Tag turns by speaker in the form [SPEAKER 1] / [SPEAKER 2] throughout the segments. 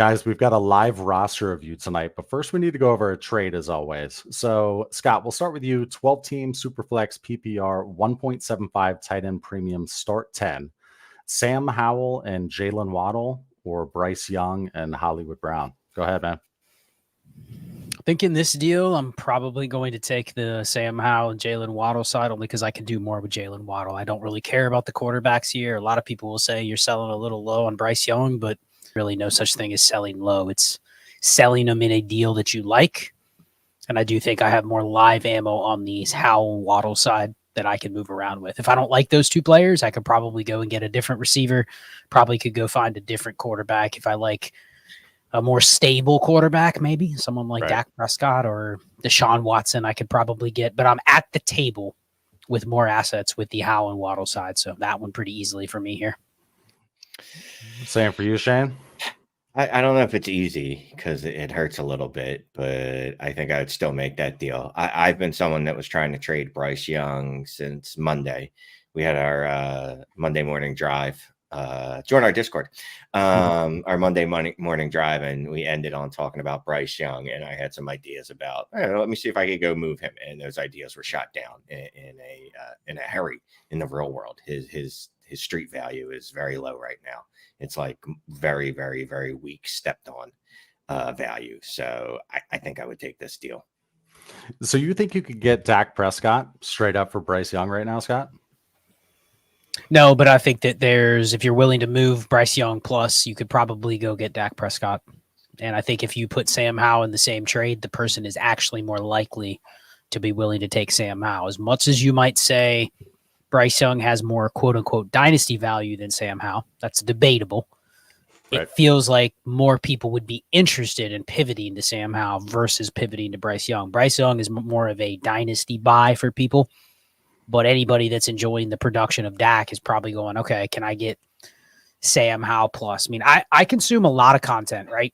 [SPEAKER 1] Guys, we've got a live roster review tonight, but first we need to go over a trade as always. So, Scott, we'll start with you. 12-team Superflex PPR 1.75 tight end premium start 10. Sam Howell and Jalen Waddle, or Bryce Young and Hollywood Brown. Go ahead, man.
[SPEAKER 2] I think in this deal, I'm probably going to take the Sam Howell and Jalen Waddle side only because I can do more with Jalen Waddle. I don't really care about the quarterbacks here. A lot of people will say you're selling a little low on Bryce Young, but really no such thing as selling low. It's selling them in a deal that you like. And I do think I have more live ammo on these Howell Waddle side that I can move around with. If I don't like those two players, I could probably go and get a different receiver. Probably could go find a different quarterback if I like a more stable quarterback, maybe someone like Dak Prescott or Deshaun Watson I could probably get, but I'm at the table with more assets with the Howell and Waddle side. So that one pretty easily for me here.
[SPEAKER 1] Same for you, Shane?
[SPEAKER 3] I don't know if it's easy because it hurts a little bit, but I think I would still make that deal. I've been someone that was trying to trade Bryce Young since Monday. We had our Monday morning drive. Join our Discord, our Monday morning drive, and we ended on talking about Bryce Young, and I had some ideas about, let me see if I could go move him, and those ideas were shot down in a hurry in the real world. His street value is very low right now. It's like very, very, very weak stepped on value. So I think I would take this deal.
[SPEAKER 1] So you think you could get Dak Prescott straight up for Bryce Young right now, Scott?
[SPEAKER 2] No, but I think that if you're willing to move Bryce Young plus, you could probably go get Dak Prescott. And I think if you put Sam Howell in the same trade, the person is actually more likely to be willing to take Sam Howell. As much as you might say Bryce Young has more quote unquote dynasty value than Sam Howell, that's debatable. Right. It feels like more people would be interested in pivoting to Sam Howell versus pivoting to Bryce Young. Bryce Young is more of a dynasty buy for people. But anybody that's enjoying the production of Dak is probably going, okay, can I get Sam Howell plus? I mean, I consume a lot of content, right?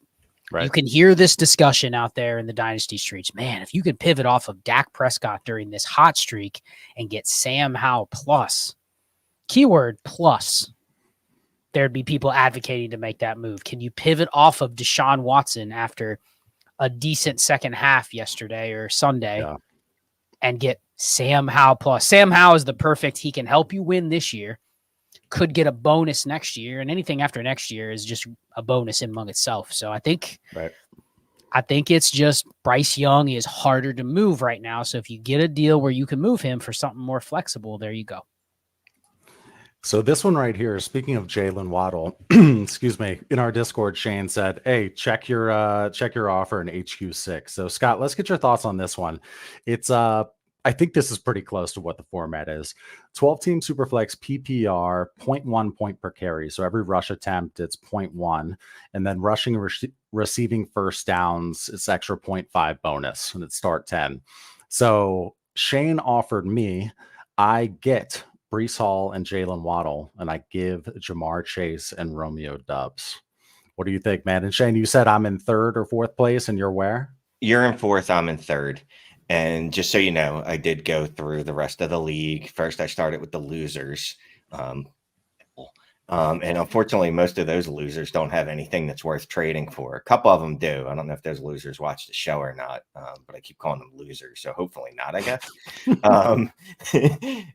[SPEAKER 2] You can hear this discussion out there in the Dynasty streets. Man, if you could pivot off of Dak Prescott during this hot streak and get Sam Howell plus, keyword plus, there'd be people advocating to make that move. Can you pivot off of Deshaun Watson after a decent second half yesterday or Sunday and get Sam Howell plus? Sam Howell is the perfect. He can help you win this year, could get a bonus next year, and anything after next year is just a bonus in among itself. So I think it's just Bryce Young is harder to move right now. So if you get a deal where you can move him for something more flexible, there you go.
[SPEAKER 1] So this one right here, speaking of Jalen Waddle, excuse me, in our Discord, Shane said, hey, check your offer in HQ6. So Scott, let's get your thoughts on this one. It's I think this is pretty close to what the format is. 12-team Superflex PPR, 0.1 point per carry. So every rush attempt, it's 0.1. And then rushing and receiving first downs, it's extra 0.5 bonus, and it's start 10. So Shane offered me, I get Breece Hall and Jalen Waddle, and I give Jamar Chase and Romeo Doubs. What do you think, man? And Shane, you said I'm in third or fourth place, and you're where?
[SPEAKER 3] You're in fourth, I'm in third. And just so you know, I did go through the rest of the league. First, I started with the losers. And unfortunately, most of those losers don't have anything that's worth trading for. A couple of them do. I don't know if those losers watch the show or not, but I keep calling them losers. So hopefully not, I guess.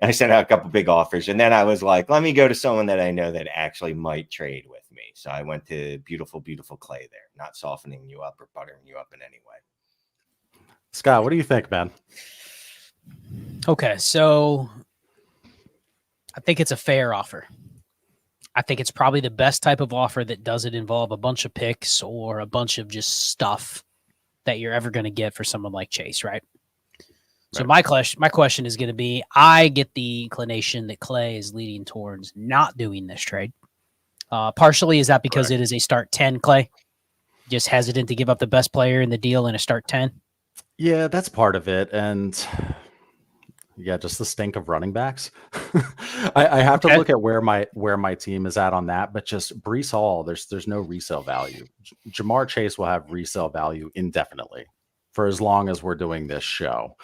[SPEAKER 3] I sent out a couple big offers. And then I was like, let me go to someone that I know that actually might trade with me. So I went to beautiful, beautiful Clay there, not softening you up or buttering you up in any way.
[SPEAKER 1] Scott, what do you think, man?
[SPEAKER 2] Okay, so I think it's a fair offer. I think it's probably the best type of offer that doesn't involve a bunch of picks or a bunch of just stuff that you're ever going to get for someone like Chase, right? So my question is going to be, I get the inclination that Clay is leading towards not doing this trade. Partially, is that because it is a start 10, Clay? Just hesitant to give up the best player in the deal in a start 10?
[SPEAKER 1] Yeah, that's part of it. And yeah, just the stink of running backs. I have to look at where my team is at on that, but just Breece Hall, there's no resale value. Jamar Chase will have resale value indefinitely for as long as we're doing this show.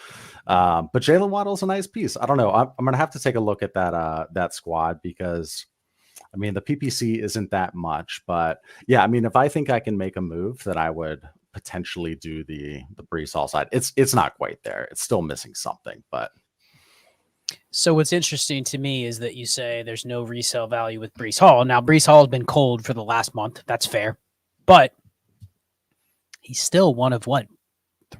[SPEAKER 1] But Jalen Waddle's a nice piece. I don't know. I'm going to have to take a look at that squad because, I I mean, the PPC isn't that much, but yeah, I mean, if I think I can make a move, then I would potentially do the Brees Hall side. It's not quite there. It's still missing something, but
[SPEAKER 2] So what's interesting to me is that you say there's no resale value with Brees Hall. Now, Brees Hall has been cold for the last month. That's fair. But he's still one of what?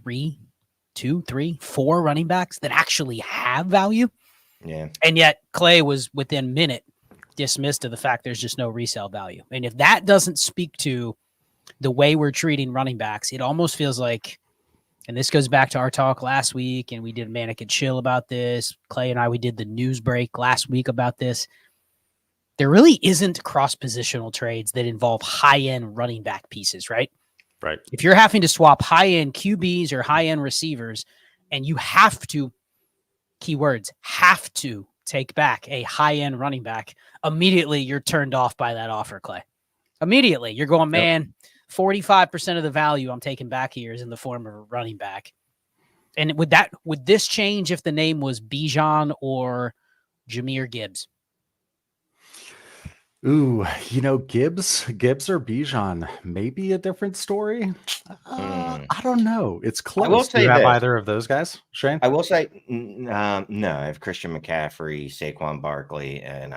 [SPEAKER 2] 4 running backs that actually have value.
[SPEAKER 3] Yeah.
[SPEAKER 2] And yet Clay was within a minute dismissed of the fact there's just no resale value. And if that doesn't speak to the way we're treating running backs, it almost feels like, and this goes back to our talk last week, and we did Manic and Chill about this. Clay and I, we did the news break last week about this. There really isn't cross-positional trades that involve high-end running back pieces, right?
[SPEAKER 1] right.
[SPEAKER 2] If you're having to swap high-end QBs or high-end receivers, and you have to, keywords, have to take back a high-end running back, immediately you're turned off by that offer, Clay. Immediately. You're going, man, 45% of the value I'm taking back here is in the form of a running back. And would this change if the name was Bijan or Jahmyr Gibbs?
[SPEAKER 1] Ooh, Gibbs or Bijan, maybe a different story. I don't know. It's close.
[SPEAKER 3] will
[SPEAKER 1] Do you
[SPEAKER 3] say
[SPEAKER 1] have
[SPEAKER 3] this.
[SPEAKER 1] either of those guys, Shane?
[SPEAKER 3] I will say no. I have Christian McCaffrey, Saquon Barkley, and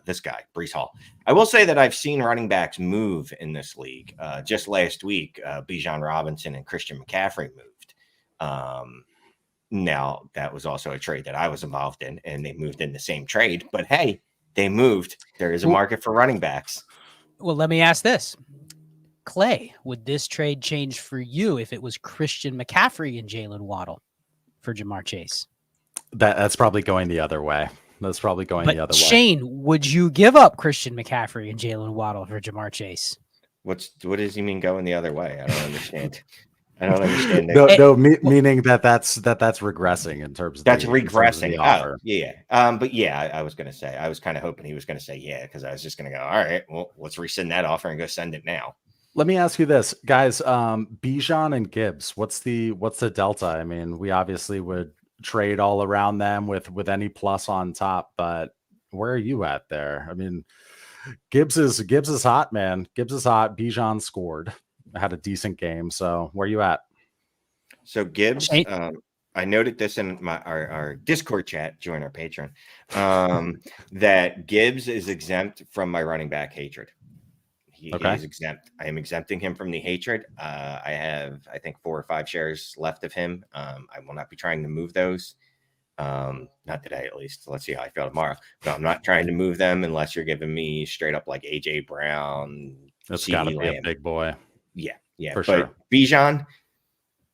[SPEAKER 3] this guy, Brees Hall. I will say that I've seen running backs move in this league. Just last week, Bijan Robinson and Christian McCaffrey moved. Now, that was also a trade that I was involved in, and they moved in the same trade. But hey, they moved. There is a market for running backs.
[SPEAKER 2] Well, let me ask this. Clay, would this trade change for you if it was Christian McCaffrey and Jalen Waddle for Jamar Chase?
[SPEAKER 1] That's probably going the other way. That's probably going the other way.
[SPEAKER 2] Shane, would you give up Christian McCaffrey and Jalen Waddle for Jamar Chase?
[SPEAKER 3] What does he mean going the other way? I don't understand. I don't understand.
[SPEAKER 1] Meaning that's regressing in terms of
[SPEAKER 3] that's
[SPEAKER 1] regressing.
[SPEAKER 3] regressing. Oh, yeah. But yeah, I was gonna say I was kind of hoping he was gonna say yeah, because I was just gonna go, all right, well, let's rescind that offer and go send it now.
[SPEAKER 1] Let me ask you this, guys. Bijan and Gibbs, what's the delta? I mean, we obviously would trade all around them with any plus on top, but where are you at there? I mean, Gibbs is hot, man. Gibbs is hot. Bijan scored, had a decent game. So where are you at?
[SPEAKER 3] So Gibbs, I noted this in our Discord chat. Join our Patreon. That Gibbs is exempt from my running back hatred. He is exempt. I am exempting him from the hatred. I have, I think, 4 or 5 shares left of him. I will not be trying to move those. Not today, at least. Let's see how I feel tomorrow. But I'm not trying to move them unless you're giving me straight up like AJ Brown.
[SPEAKER 1] That's got to be a big boy.
[SPEAKER 3] Yeah,
[SPEAKER 1] for sure.
[SPEAKER 3] Bijan,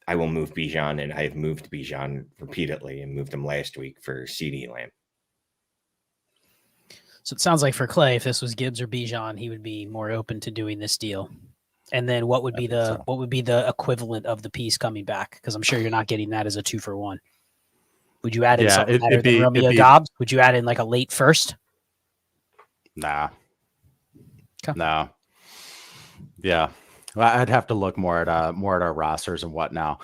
[SPEAKER 3] I will move Bijan, and I have moved Bijan repeatedly and moved him last week for CeeDee Lamb.
[SPEAKER 2] So it sounds like for Clay, if this was Gibbs or Bijan, he would be more open to doing this deal. And then what would be the equivalent of the piece coming back? Because I'm sure you're not getting that as a 2-for-1. Would you add in something better than Romeo Dobbs? Would you add in like a late first?
[SPEAKER 1] Nah.
[SPEAKER 2] Okay.
[SPEAKER 1] No. Yeah. Well, I'd have to look more at our rosters and whatnot.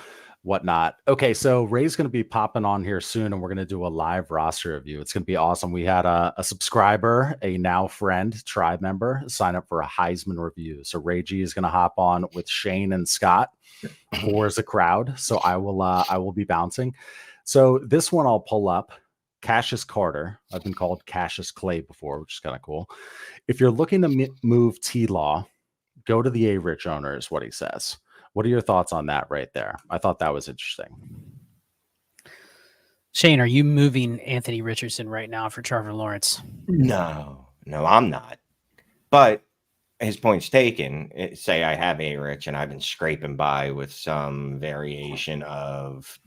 [SPEAKER 1] Okay, so Ray's going to be popping on here soon, and we're going to do a live roster review. It's going to be awesome. We had a subscriber, a now friend, tribe member, sign up for a Heisman review. So Ray G is going to hop on with Shane and Scott for as a crowd. So I will be bouncing. So this one I'll pull up. Cassius Carter. I've been called Cassius Clay before, which is kind of cool. If you're looking to move T-Law, go to the A-Rich owner is what he says. What are your thoughts on that right there? I thought that was interesting.
[SPEAKER 2] Shane, are you moving Anthony Richardson right now for Trevor Lawrence?
[SPEAKER 3] No, I'm not. But his point's taken. Say I have A-Rich and I've been scraping by with some variation of,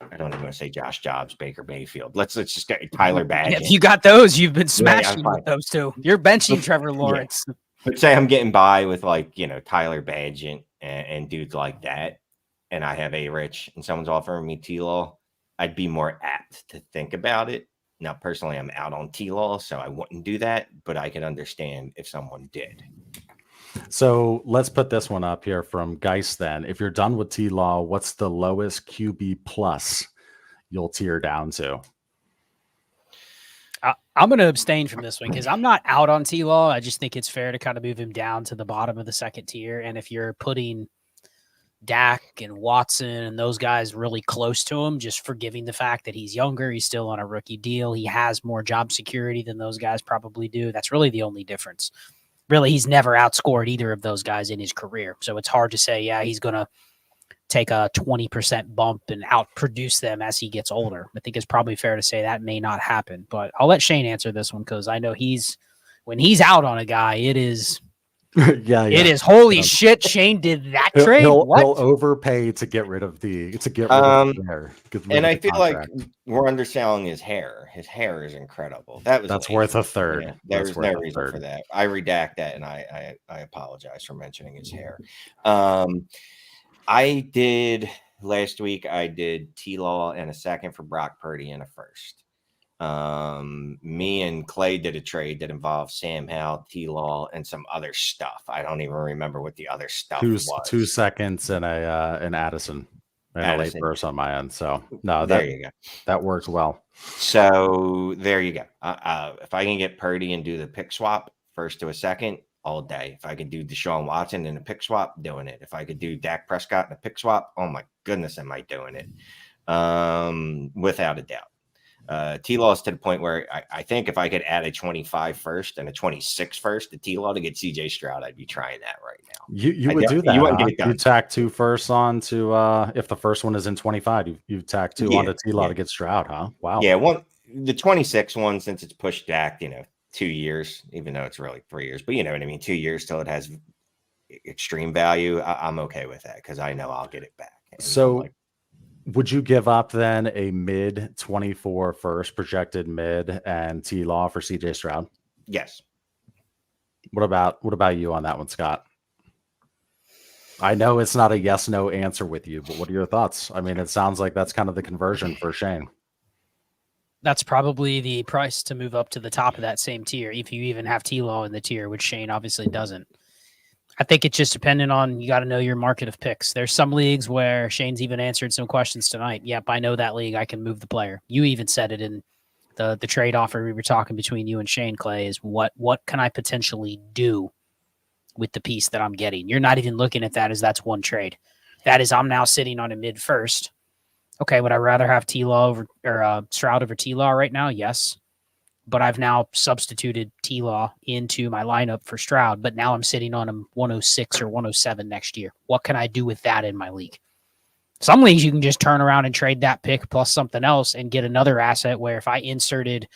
[SPEAKER 3] I don't even want to say Josh Jobs, Baker Mayfield. Let's just get Tyler Badgett.
[SPEAKER 2] If you got those, you've been smashing with those two. You're benching Trevor Lawrence.
[SPEAKER 3] Yeah. But say I'm getting by with Tyler Badgett and dudes like that, and I have A-Rich and someone's offering me T-Law, I'd be more apt to think about it. Now, personally, I'm out on T-Law, so I wouldn't do that, but I can understand if someone did.
[SPEAKER 1] So let's put this one up here from Geist then. If you're done with T-Law, what's the lowest QB plus you'll tier down to?
[SPEAKER 2] I'm going to abstain from this one because I'm not out on T-Law. I just think it's fair to kind of move him down to the bottom of the second tier. And if you're putting Dak and Watson and those guys really close to him, just forgiving the fact that he's younger, he's still on a rookie deal, he has more job security than those guys probably do. That's really the only difference. Really, he's never outscored either of those guys in his career. So it's hard to say, yeah, he's going to take a 20% bump and outproduce them as he gets older. I think it's probably fair to say that may not happen, but I'll let Shane answer this one because I know when he's out on a guy, it is it is holy shit. Shane did that trade.
[SPEAKER 1] He'll overpay to get rid of the hair.
[SPEAKER 3] And I feel like we're underselling his hair. His hair is incrable. That's
[SPEAKER 1] worth a third.
[SPEAKER 3] Yeah, there's no reason for that. I redact that, and I apologize for mentioning his hair. I did last week. I did T-Law and a second for Brock Purdy and a first. Me and Clay did a trade that involved Sam Howell, T-Law, and some other stuff. I don't even remember what the other stuff was. 2 seconds
[SPEAKER 1] and an Addison and a late burst on my end. So no,
[SPEAKER 3] there you go.
[SPEAKER 1] That worked well.
[SPEAKER 3] So there you go. If I can get Purdy and do the pick swap first to a second, all day. If I could do Deshaun Watson in a pick swap, doing it. If I could do Dak Prescott in a pick swap, oh my goodness, am I doing it? Without a doubt. T-Law is to the point where I think if I could add a 25 first and a 26 first to T-Law to get CJ Stroud, I'd be trying that right now.
[SPEAKER 1] You would do that. You wouldn't get it done. You tack 2 firsts on to if the first one is in 25, you tack 2 onto T-Law to get Stroud, huh? Wow.
[SPEAKER 3] Yeah, the 26 one, since it's pushed back, 2 years, even though it's really 3 years, but you know what I mean? 2 years till it has extreme value. I'm okay with that because I know I'll get it back. And
[SPEAKER 1] so would you give up then a mid 24 first projected mid and T-Law for CJ Stroud?
[SPEAKER 3] Yes.
[SPEAKER 1] What about you on that one, Scott? I know it's not a yes, no answer with you, but what are your thoughts? I mean, it sounds like that's kind of the conversion for Shane.
[SPEAKER 2] That's probably the price to move up to the top of that same tier, if you even have T-Law in the tier, which Shane obviously doesn't. I think it's just dependent on, you got to know your market of picks. There's some leagues where Shane's even answered some questions tonight. Yep, I know that league. I can move the player. You even said it in the trade offer we were talking between you and Shane, Clay, is what can I potentially do with the piece that I'm getting? You're not even looking at that as that's one trade. That is, I'm now sitting on a mid first. Okay, would I rather have T-Law or Stroud over T-Law right now? Yes. But I've now substituted T-Law into my lineup for Stroud, but now I'm sitting on him 106 or 107 next year. What can I do with that in my league? Some leagues you can just turn around and trade that pick plus something else and get another asset where if I inserted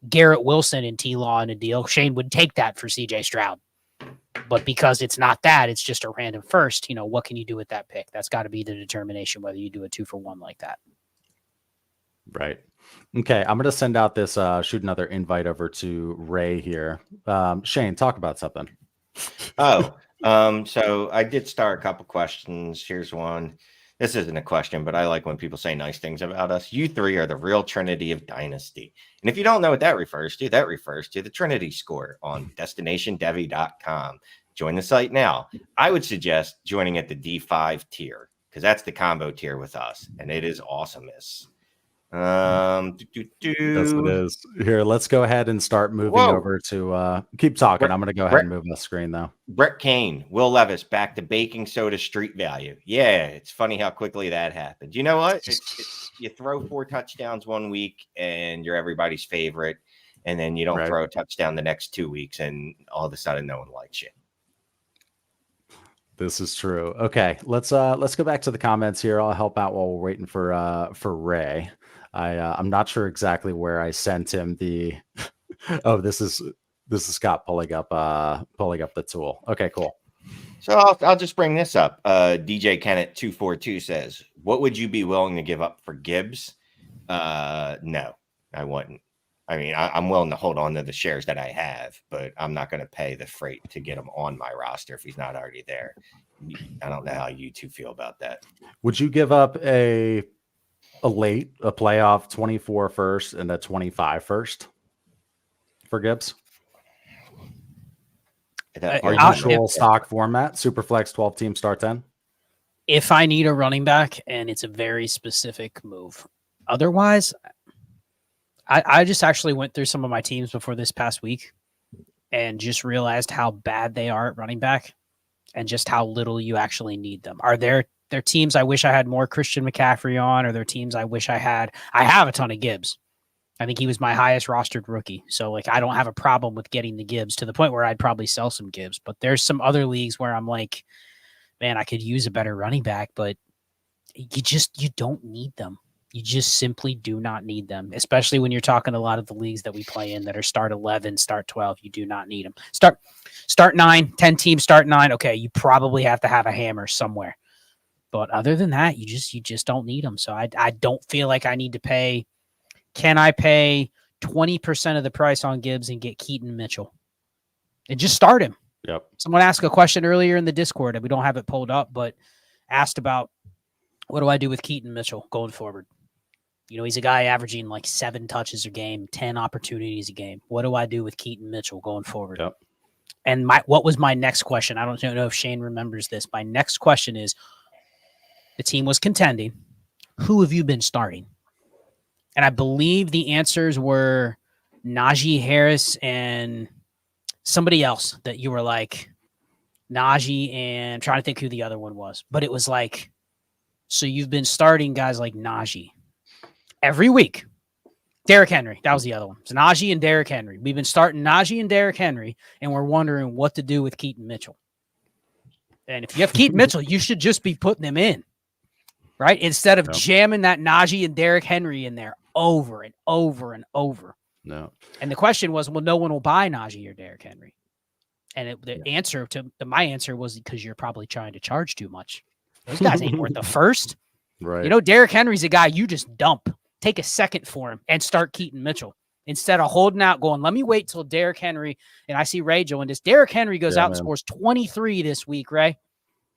[SPEAKER 2] Garrett Wilson and T-Law in a deal, Shane would take that for CJ Stroud. But because it's not that, it's just a random first, what can you do with that pick? That's got to be the determination whether you do a 2-for-1 like that.
[SPEAKER 1] Right. Okay. I'm going to send out this, shoot another invite over to Ray here. Shane, talk about something.
[SPEAKER 3] So I did start a couple questions. Here's one. This isn't a question, but I like when people say nice things about us. You three are the real trinity of Dynasty. And if you don't know what that refers to the Trinity score on DestinationDevy.com. Join the site now. I would suggest joining at the D5 tier because that's the combo tier with us, and it is awesomeness.
[SPEAKER 1] That's what it is. Here, let's go ahead and start moving over to keep talking. I'm going to go ahead and move the screen though.
[SPEAKER 3] Brett Kane, Will Levis back to baking soda street value. Yeah, it's funny how quickly that happened. You know what? You throw 4 touchdowns one week and you're everybody's favorite, and then you don't throw a touchdown the next 2 weeks, and all of a sudden no one likes you.
[SPEAKER 1] This is true. Okay, let's go back to the comments here. I'll help out while we're waiting for Ray. I'm not sure exactly where I sent him the. Oh, this is Scott pulling up the tool. Okay, cool.
[SPEAKER 3] So I'll just bring this up. DJ Kennett 242 says, "What would you be willing to give up for Gibbs?" No, I wouldn't. I mean, I'm willing to hold on to the shares that I have, but I'm not going to pay the freight to get him on my roster if he's not already there. I don't know how you two feel about that.
[SPEAKER 1] Would you give up a playoff 24 first and a 25 first for Gibbs? Our usual stock format, Superflex 12 team start 10.
[SPEAKER 2] If I need a running back and it's a very specific move, otherwise, I just actually went through some of my teams before this past week and just realized how bad they are at running back and just how little you actually need them. Are there teams I wish I had more Christian McCaffrey on, or there teams I wish I had? I have a ton of Gibbs. I think he was my highest rostered rookie. So like I don't have a problem with getting the Gibbs to the point where I'd probably sell some Gibbs. But there's some other leagues where I'm like, man, I could use a better running back, but you don't need them. You just simply do not need them, especially when you're talking a lot of the leagues that we play in that are start 11, start 12. You do not need them. Start 9, 10 teams, start 9. Okay, you probably have to have a hammer somewhere. But other than that, you just don't need them. So I don't feel like I need to pay. Can I pay 20% of the price on Gibbs and get Keaton Mitchell? And just start him.
[SPEAKER 1] Yep.
[SPEAKER 2] Someone asked a question earlier in the Discord, and we don't have it pulled up, but asked about what do I do with Keaton Mitchell going forward? You know, he's a guy averaging like 7 touches a game, 10 opportunities a game. What do I do with Keaton Mitchell going forward?
[SPEAKER 1] Yep.
[SPEAKER 2] And what was my next question? I don't know if Shane remembers this. My next question is, the team was contending. Who have you been starting? And I believe the answers were Najee Harris and somebody else that you were like, Najee, and I'm trying to think who the other one was. But it was like, so you've been starting guys like Najee every week. Derrick Henry, that was the other one. It's Najee and Derrick Henry. We've been starting Najee and Derrick Henry, and we're wondering what to do with Keaton Mitchell. And if you have Keaton Mitchell, you should just be putting him in, right? Instead of jamming that Najee and Derrick Henry in there over and over and over.
[SPEAKER 1] No.
[SPEAKER 2] And the question was, well, no one will buy Najee or Derrick Henry. And answer to my answer was because you're probably trying to charge too much. Those guys ain't worth the first.
[SPEAKER 1] Right.
[SPEAKER 2] You know, Derrick Henry's a guy you just dump. Take a second for him and start Keaton Mitchell instead of holding out going, let me wait till Derrick Henry. And I see Ray join this. Derrick Henry goes out and scores 23 this week, Ray.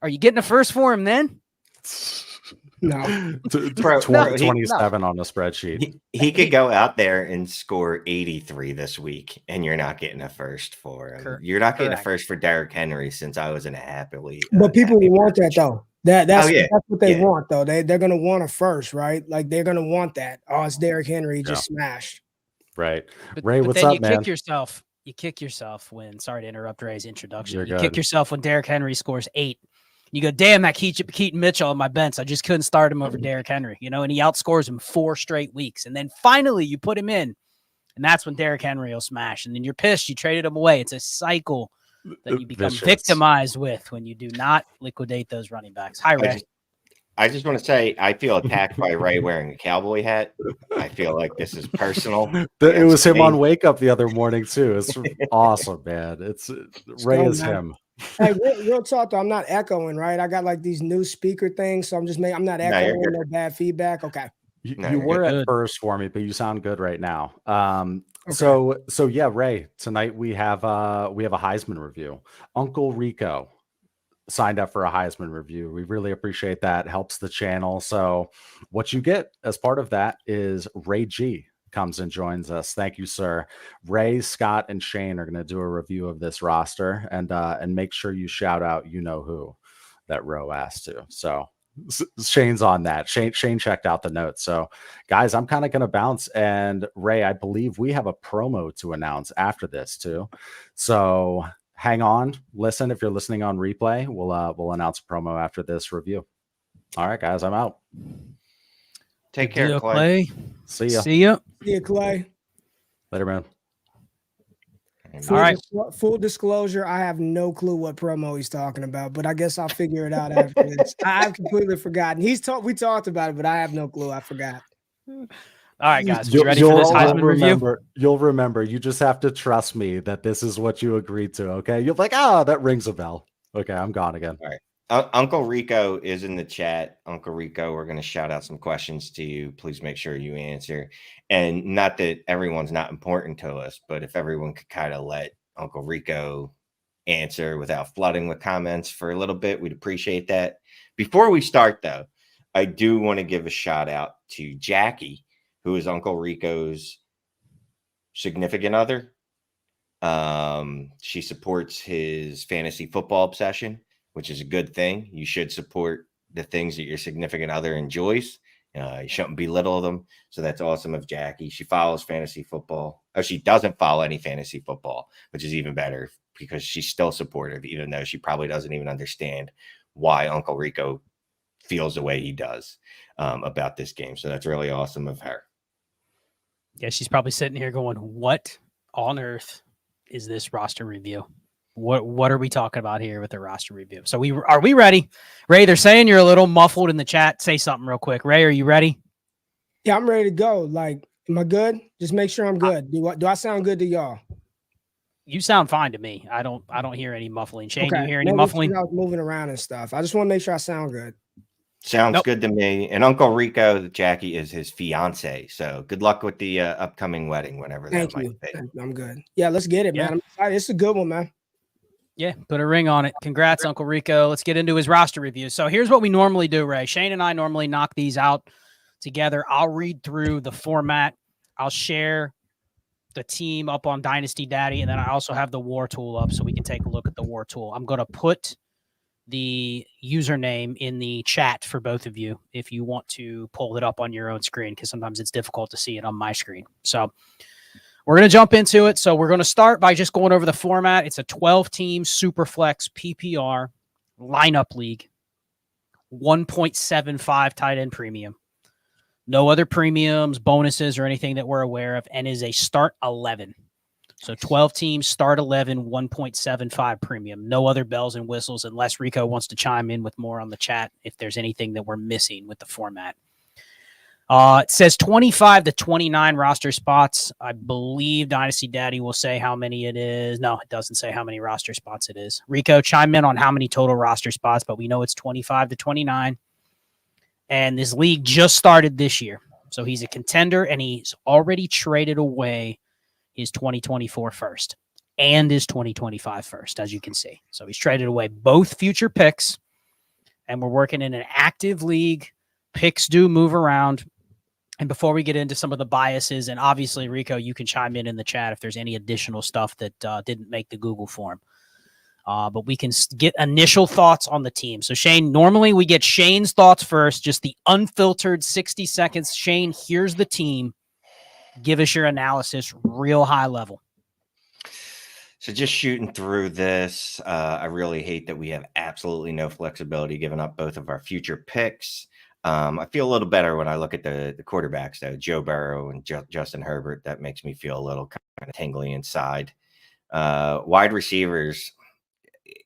[SPEAKER 2] Are you getting a first for him then?
[SPEAKER 1] No. 27 on the spreadsheet.
[SPEAKER 3] He could go out there and score 83 this week, and you're not getting a first for him. You're not getting a first for Derrick Henry since I was in a happily.
[SPEAKER 4] But people will want that, though. That's what they want, though. They're going to want a first, right? Like, they're going to want that. Oh, it's Derrick Henry just smashed.
[SPEAKER 1] Right.
[SPEAKER 2] But,
[SPEAKER 1] Ray, what's
[SPEAKER 2] then
[SPEAKER 1] up,
[SPEAKER 2] you
[SPEAKER 1] man?
[SPEAKER 2] You kick yourself when, sorry to interrupt Ray's introduction.
[SPEAKER 1] You're
[SPEAKER 2] you
[SPEAKER 1] good.
[SPEAKER 2] kick yourself when Derrick Henry scores 8. You go, damn, that Keaton Mitchell on my bench. I just couldn't start him over Derrick Henry, you know, and he outscores him 4 straight weeks. And then finally you put him in, and that's when Derrick Henry will smash. And then you're pissed. You traded him away. It's a cycle that you become victimized with when you do not liquidate those running backs. Hi, Ray.
[SPEAKER 3] I just want to say I feel attacked by Ray wearing a cowboy hat. I feel like this is personal.
[SPEAKER 1] It was him on Wake Up the other morning too. It's awesome, man. Ray is him.
[SPEAKER 4] Hey, real talk though, I'm not echoing, right? I got like these new speaker things, so I'm not echoing. No bad feedback. Okay.
[SPEAKER 1] You were at first for me, but you sound good right now. So yeah, Ray. Tonight we have a Heisman review. Uncle Rico signed up for a Heisman review. We really appreciate that. Helps the channel. So what you get as part of that is Ray G comes and joins us. Thank you, sir. Ray, Scott, and Shane are going to do a review of this roster and make sure you shout out you know who that Row asked to. So Shane's on that. Shane checked out the notes. So guys, I'm kind of going to bounce, and Ray, I believe we have a promo to announce after this too. So hang on, listen. If you're listening on replay, we'll announce a promo after this review. All right, guys, I'm out.
[SPEAKER 3] Take care, Clay.
[SPEAKER 1] See ya.
[SPEAKER 4] See ya, Clay.
[SPEAKER 1] Later, man.
[SPEAKER 2] All right.
[SPEAKER 4] Full disclosure, I have no clue what promo he's talking about, but I guess I'll figure it out after this. I've completely forgotten. We talked about it, but I have no clue. I forgot.
[SPEAKER 2] All right, guys. You ready for this Heisman review?
[SPEAKER 1] You'll remember. You just have to trust me that this is what you agreed to, okay? You're like, that rings a bell. Okay, I'm gone again.
[SPEAKER 3] All right. Uncle Rico is in the chat. Uncle Rico, we're going to shout out some questions to you. Please make sure you answer. And not that everyone's not important to us, but if everyone could kind of let Uncle Rico answer without flooding with comments for a little bit, we'd appreciate that. Before we start, though, I do want to give a shout out to Jackie, who is Uncle Rico's significant other. She supports his fantasy football obsession, which is a good thing. You should support the things that your significant other enjoys. You shouldn't belittle them. So that's awesome of Jackie. She follows fantasy football. Oh, she doesn't follow any fantasy football, which is even better because she's still supportive, even though she probably doesn't even understand why Uncle Rico feels the way he does about this game. So that's really awesome of her.
[SPEAKER 2] Yeah, she's probably sitting here going, what on earth is this roster review? What are we talking about here with the roster review? So are we ready? Ray, they're saying you're a little muffled in the chat. Say something real quick. Ray, are you ready?
[SPEAKER 4] Yeah, I'm ready to go. Like, am I good? Just make sure I'm good. Do I sound good to y'all?
[SPEAKER 2] You sound fine to me. I don't hear any muffling. Shane,
[SPEAKER 4] Okay.
[SPEAKER 2] do you hear any
[SPEAKER 4] Maybe
[SPEAKER 2] muffling?
[SPEAKER 4] I was moving around and stuff. I just want to make sure I sound good.
[SPEAKER 3] Sounds
[SPEAKER 2] Nope.
[SPEAKER 3] good to me. And Uncle Rico, Jackie, is his fiance. So good luck with the upcoming wedding, whenever
[SPEAKER 4] Thank
[SPEAKER 3] that might
[SPEAKER 4] you.
[SPEAKER 3] be.
[SPEAKER 4] I'm good. Yeah, let's get it,
[SPEAKER 2] Yeah.
[SPEAKER 4] man. I'm excited. It's a good one, man.
[SPEAKER 2] Yeah, put a ring on it. Congrats, Uncle Rico. Let's get into his roster review. So here's what we normally do, Ray. Shane and I normally knock these out together. I'll read through the format. I'll share the team up on Dynasty Daddy, and then I also have the War Tool up so we can take a look at the War Tool. I'm going to put the username in the chat for both of you if you want to pull it up on your own screen, because sometimes it's difficult to see it on my screen. So we're going to jump into it. So we're going to start by just going over the format. It's a 12-team Superflex PPR lineup league, 1.75 tight end premium. No other premiums, bonuses, or anything that we're aware of, and is a start 11. So 12 teams, start 11, 1.75 premium. No other bells and whistles unless Rico wants to chime in with more on the chat if there's anything that we're missing with the format. It says 25 to 29 roster spots. I believe Dynasty Daddy will say how many it is. No, it doesn't say how many roster spots it is. Rico, chime in on how many total roster spots, but we know it's 25 to 29. And this league just started this year. So he's a contender, and he's already traded away his 2024 first and his 2025 first, as you can see. So he's traded away both future picks, and we're working in an active league. Picks do move around. And before we get into some of the biases, and obviously, Rico, you can chime in the chat if there's any additional stuff that didn't make the Google form. But we can get initial thoughts on the team. So, Shane, normally we get Shane's thoughts first, just the unfiltered 60 seconds. Shane, here's the team. Give us your analysis, real high level.
[SPEAKER 3] So just shooting through this, I really hate that we have absolutely no flexibility giving up both of our future picks. I feel a little better when I look at the quarterbacks, though. Joe Burrow and Justin Herbert. That makes me feel a little kind of tingly inside. Wide receivers,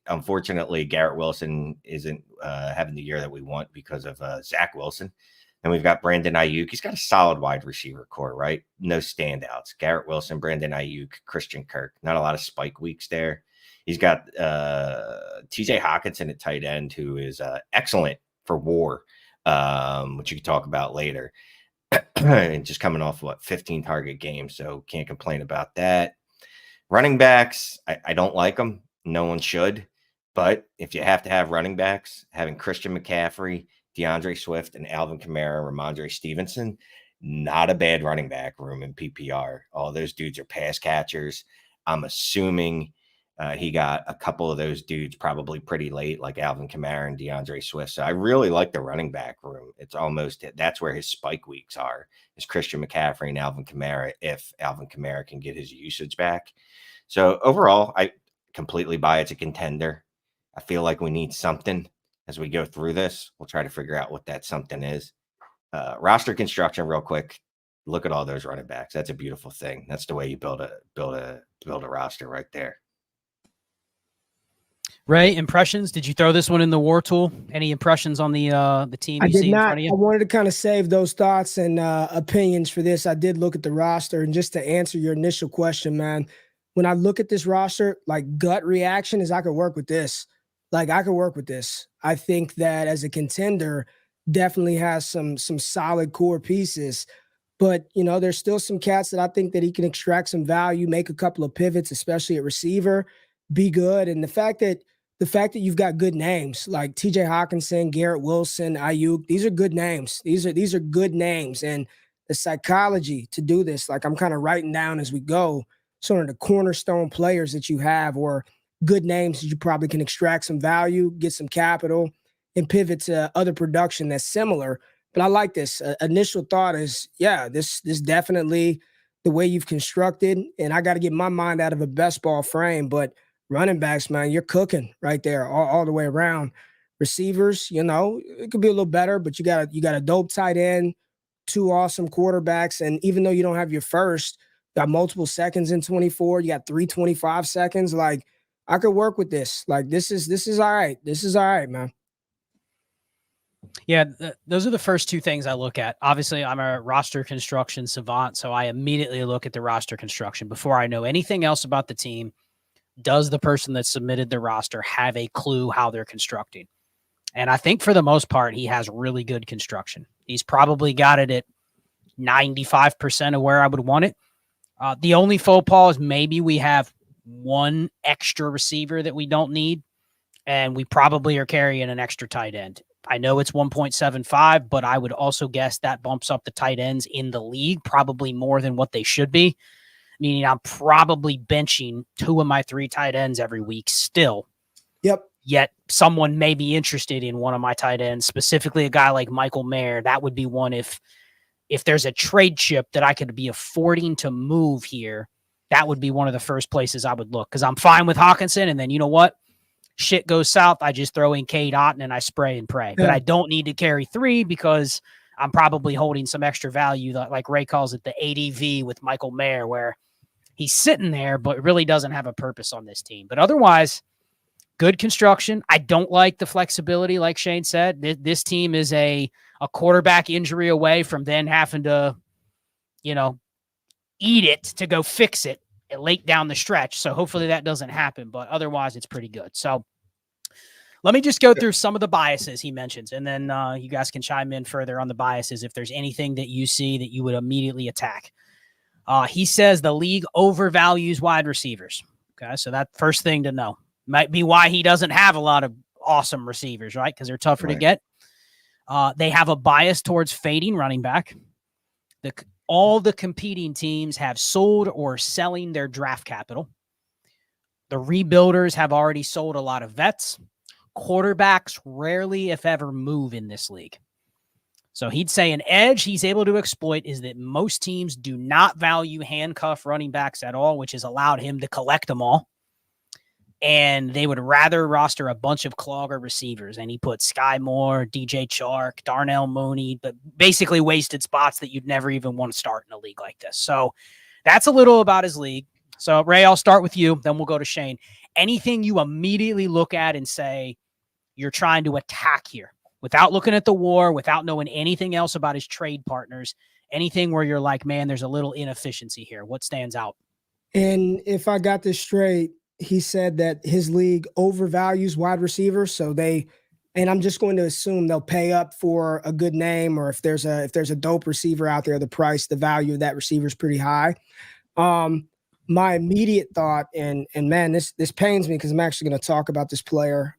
[SPEAKER 3] unfortunately, Garrett Wilson isn't having the year that we want because of Zach Wilson. And we've got Brandon Ayuk. He's got a solid wide receiver core, right? No standouts. Garrett Wilson, Brandon Ayuk, Christian Kirk. Not a lot of spike weeks there. He's got TJ Hawkinson at tight end, who is excellent for WAR, which you can talk about later. And just coming off, 15 target games. So can't complain about that. Running backs, I don't like them. No one should. But if you have to have running backs, having Christian McCaffrey, DeAndre Swift, and Alvin Kamara, Ramondre Stevenson, not a bad running back room in PPR. All those dudes are pass catchers. I'm assuming he got a couple of those dudes probably pretty late, like Alvin Kamara and DeAndre Swift. So I really like the running back room. It's almost, that's where his spike weeks are, is Christian McCaffrey and Alvin Kamara, if Alvin Kamara can get his usage back. So overall, I completely buy it's a contender. I feel like we need something. As we go through this, we'll try to figure out what that something is. Roster construction, real quick. Look at all those running backs. That's a beautiful thing. That's the way you build a roster right there.
[SPEAKER 2] Ray, impressions? Did you throw this one in the War Tool? Any impressions on the team you see in front of you?
[SPEAKER 4] I wanted to kind of save those thoughts and opinions for this. I did look at the roster, and just to answer your initial question, man, when I look at this roster, like gut reaction is I could work with this. Like I could work with this. I think that as a contender, definitely has some solid core pieces. But, you know, there's still some cats that I think that he can extract some value, make a couple of pivots, especially at receiver, be good. And the fact that you've got good names like TJ Hawkinson, Garrett Wilson, Ayuk, these are good names. These are good names. And the psychology to do this, like I'm kind of writing down as we go, sort of the cornerstone players that you have, or good names that you probably can extract some value, get some capital, and pivot to other production that's similar. But I like this. Initial thought is, yeah, this definitely the way you've constructed, and I got to get my mind out of a best ball frame. But running backs, man, you're cooking right there all the way around. Receivers, it could be a little better, but you got a dope tight end, 2 awesome quarterbacks, and even though you don't have your first, you got multiple seconds in 24. You got 325 seconds. Like, I could work with this. Like, this is all right. This is all right, man.
[SPEAKER 2] Yeah, those are the first 2 things I look at. Obviously, I'm a roster construction savant, so I immediately look at the roster construction before I know anything else about the team. Does the person that submitted the roster have a clue how they're constructing? And I think for the most part, he has really good construction. He's probably got it at 95% of where I would want it. The only faux pas is maybe we have 1 extra receiver that we don't need, and we probably are carrying an extra tight end. I know it's 1.75, but I would also guess that bumps up the tight ends in the league probably more than what they should be, meaning I'm probably benching 2 of my 3 tight ends every week still.
[SPEAKER 4] Yep.
[SPEAKER 2] Yet someone may be interested in one of my tight ends, specifically a guy like Michael Mayer. That would be one if there's a trade chip that I could be affording to move here, that would be one of the first places I would look, because I'm fine with Hawkinson, and then you know what? Shit goes south, I just throw in Cade Otton and I spray and pray. But I don't need to carry 3 because I'm probably holding some extra value, like Ray calls it, the ADV with Michael Mayer, where he's sitting there but really doesn't have a purpose on this team. But otherwise, good construction. I don't like the flexibility, like Shane said. This team is a quarterback injury away from then having to, eat it to go fix it late down the stretch. So hopefully that doesn't happen, but otherwise it's pretty good. So let me just go through some of the biases he mentions, and then you guys can chime in further on the biases if there's anything that you see that you would immediately attack. He says the league overvalues wide receivers. Okay, so that first thing to know. Might be why he doesn't have a lot of awesome receivers, right? Because they're tougher to get. They have a bias towards fading running back. All the competing teams have sold or selling their draft capital. The rebuilders have already sold a lot of vets. Quarterbacks rarely, if ever, move in this league. So he'd say an edge he's able to exploit is that most teams do not value handcuff running backs at all, which has allowed him to collect them all. And they would rather roster a bunch of clogger receivers. And he put Sky Moore, DJ Chark, Darnell Mooney, but basically wasted spots that you'd never even want to start in a league like this. So that's a little about his league. So Ray, I'll start with you, then we'll go to Shane. Anything you immediately look at and say you're trying to attack here without looking at the war, without knowing anything else about his trade partners, anything where you're like, man, there's a little inefficiency here. What stands out?
[SPEAKER 4] And if I got this straight, he said that his league overvalues wide receivers. So and I'm just going to assume they'll pay up for a good name, or if there's a dope receiver out there, the value of that receiver is pretty high. My immediate thought, and man, this pains me because I'm actually going to talk about this player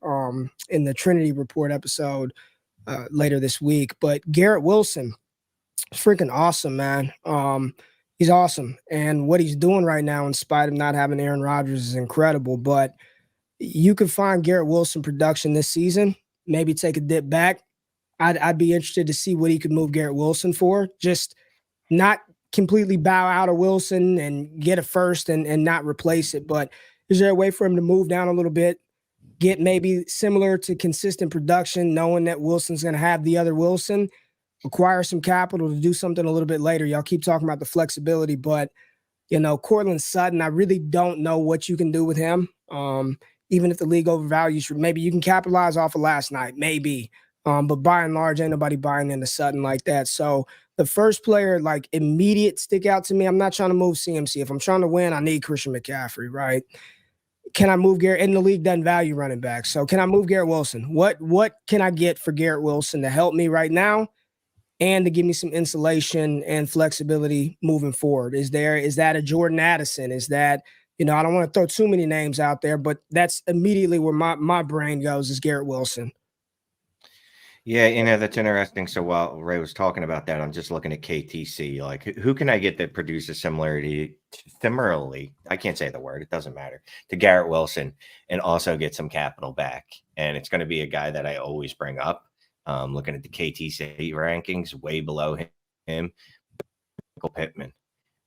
[SPEAKER 4] in the Trinity Report episode later this week. But Garrett Wilson, freaking awesome, man. He's awesome. And what he's doing right now, in spite of not having Aaron Rodgers, is incredible. But you could find Garrett Wilson production this season, maybe take a dip back. I'd be interested to see what he could move Garrett Wilson for. Just not completely bow out of Wilson and get a first and not replace it. But is there a way for him to move down a little bit, get maybe similar to consistent production, knowing that Wilson's going to have the other Wilson, acquire some capital to do something a little bit later? Y'all keep talking about the flexibility, but Courtland Sutton, I really don't know what you can do with him. Even if the league overvalues, maybe you can capitalize off of last night, maybe. But by and large, ain't nobody buying into Sutton like that. So the first player, like immediate stick out to me, I'm not trying to move CMC. If I'm trying to win, I need Christian McCaffrey, right? Can I move Garrett? And the league doesn't value running back. So can I move Garrett Wilson? What can I get for Garrett Wilson to help me right now and to give me some insulation and flexibility moving forward? Is that a Jordan Addison? Is that, I don't want to throw too many names out there, but that's immediately where my brain goes, is Garrett Wilson.
[SPEAKER 3] Yeah, that's interesting. So while Ray was talking about that, I'm just looking at KTC. Like, who can I get that produces similarly, I can't say the word, it doesn't matter, to Garrett Wilson, and also get some capital back? And it's going to be a guy that I always bring up. Looking at the KTC rankings, way below him.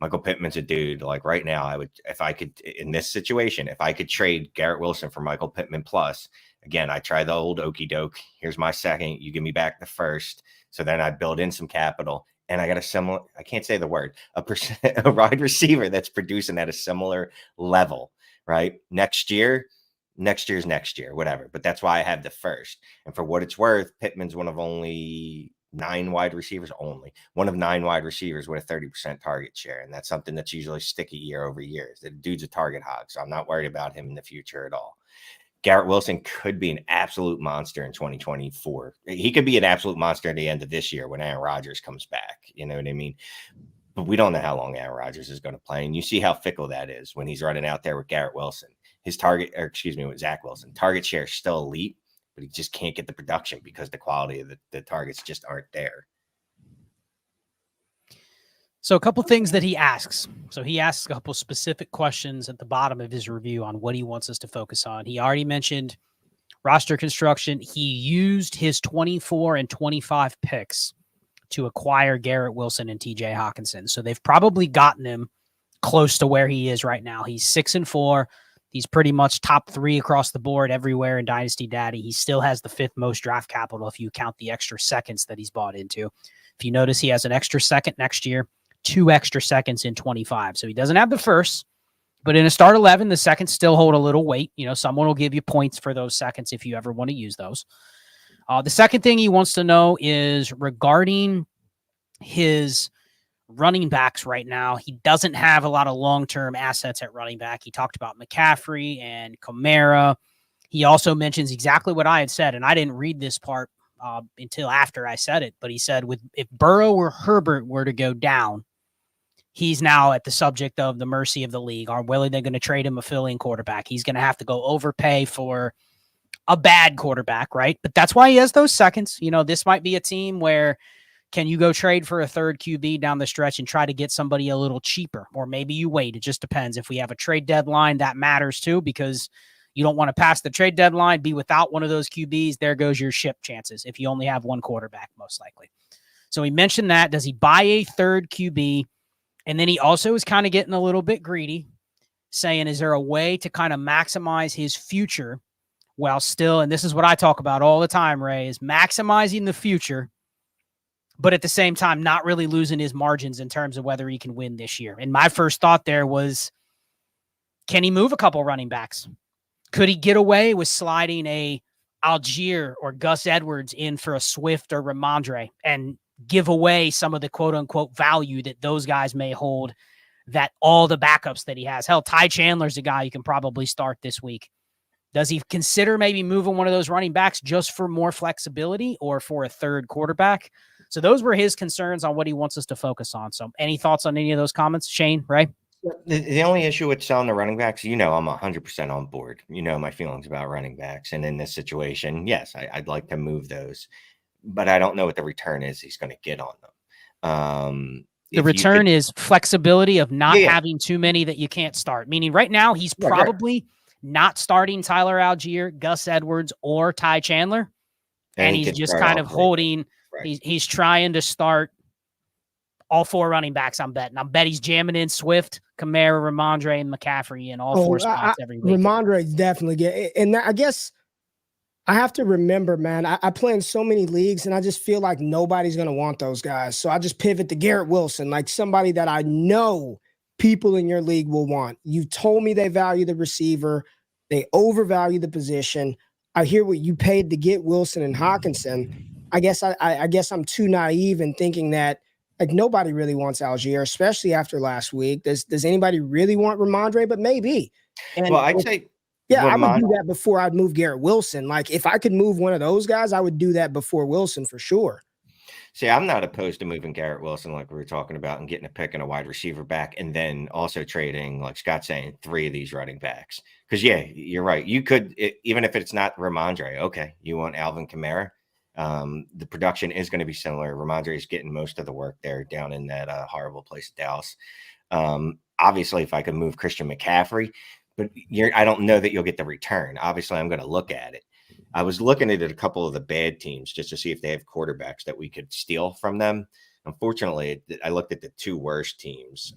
[SPEAKER 3] Michael Pittman's a dude. Like right now, I would, if I could, in this situation, if I could trade Garrett Wilson for Michael Pittman plus, again, I try the old okey doke. Here's my second. You give me back the first. So then I build in some capital, and I got a similar, I can't say the word, a wide receiver that's producing at a similar level, right? Next year's next year, whatever. But that's why I have the first. And for what it's worth, Pittman's one of only 9 wide receivers, one of 9 wide receivers with a 30% target share. And that's something that's usually sticky year over year. The dude's a target hog, so I'm not worried about him in the future at all. Garrett Wilson could be an absolute monster in 2024. He could be an absolute monster at the end of this year when Aaron Rodgers comes back. You know what I mean? But we don't know how long Aaron Rodgers is going to play. And you see how fickle that is when he's running out there with Garrett Wilson. His target, or excuse me, with Zach Wilson, target share is still elite, but he just can't get the production because the quality of the targets just aren't there.
[SPEAKER 2] So a couple things that he asks. So he asks a couple specific questions at the bottom of his review on what he wants us to focus on. He already mentioned roster construction. He used his 24 and 25 picks to acquire Garrett Wilson and TJ Hawkinson. So they've probably gotten him close to where he is right now. He's 6-4. He's pretty much top 3 across the board everywhere in Dynasty Daddy. He still has the 5th most draft capital if you count the extra seconds that he's bought into. If you notice, he has an extra second next year, 2 extra seconds in 25. So he doesn't have the first, but in a start 11, the seconds still hold a little weight. You know, someone will give you points for those seconds if you ever want to use those. The second thing he wants to know is regarding his running backs right now. He doesn't have a lot of long-term assets at running back. He talked about McCaffrey and Kamara. He also mentions exactly what I had said, and I didn't read this part until after I said it, but he said if Burrow or Herbert were to go down, he's now at the subject of the mercy of the league. Are willing they're going to trade him a fill-in quarterback? He's going to have to go overpay for a bad quarterback, right? But that's why he has those seconds. You know, this might be a team where can you go trade for a third QB down the stretch and try to get somebody a little cheaper? Or maybe you wait. It just depends. If we have a trade deadline, that matters too, because you don't want to pass the trade deadline, be without one of those QBs. There goes your ship chances if you only have one quarterback, most likely. So he mentioned that. Does he buy a third QB? And then he also is kind of getting a little bit greedy, saying, is there a way to kind of maximize his future while still, and this is what I talk about all the time, Ray, is maximizing the future, but at the same time, not really losing his margins in terms of whether he can win this year. And my first thought there was, can he move a couple running backs? Could he get away with sliding a Algier or Gus Edwards in for a Swift or Ramondre and give away some of the quote unquote value that those guys may hold, that all the backups that he has? Hell, Ty Chandler's a guy you can probably start this week. Does he consider maybe moving one of those running backs just for more flexibility or for a third quarterback? So those were his concerns on what he wants us to focus on. So any thoughts on any of those comments, Shane, Ray?
[SPEAKER 3] The only issue with selling the running backs, you know, I'm 100% on board. You know my feelings about running backs. And in this situation, yes, I'd like to move those, but I don't know what the return is he's going to get on them.
[SPEAKER 2] The return is flexibility of not having too many that you can't start. Meaning right now, he's probably not starting Tyler Algier, Gus Edwards, or Ty Chandler. And he's just kind of holding. Right. He's trying to start all 4 running backs, I'm betting. I bet he's jamming in Swift, Kamara, Ramondre, and McCaffrey in all 4 spots every week.
[SPEAKER 4] Ramondre definitely get. And I guess I have to remember, man, I play in so many leagues, and I just feel like nobody's going to want those guys. So I just pivot to Garrett Wilson, like somebody that I know people in your league will want. You told me they value the receiver. They overvalue the position. I hear what you paid to get Wilson and Hawkinson. I guess I'm too naive in thinking that like nobody really wants Algier, especially after last week. Does anybody really want Ramondre? But maybe. And
[SPEAKER 3] well, I'd say,
[SPEAKER 4] yeah, I would do that before I'd move Garrett Wilson. Like if I could move one of those guys, I would do that before Wilson for sure.
[SPEAKER 3] See, I'm not opposed to moving Garrett Wilson like we were talking about and getting a pick and a wide receiver back, and then also trading, like Scott's saying, 3 of these running backs. Because yeah, you're right. You could, even if it's not Ramondre, okay, you want Alvin Kamara. The production is going to be similar. Ramondre is getting most of the work there down in that horrible place, Dallas. Obviously, if I could move Christian McCaffrey, but I don't know that you'll get the return. Obviously, I'm going to look at it. I was looking at a couple of the bad teams just to see if they have quarterbacks that we could steal from them. Unfortunately, I looked at the 2 worst teams.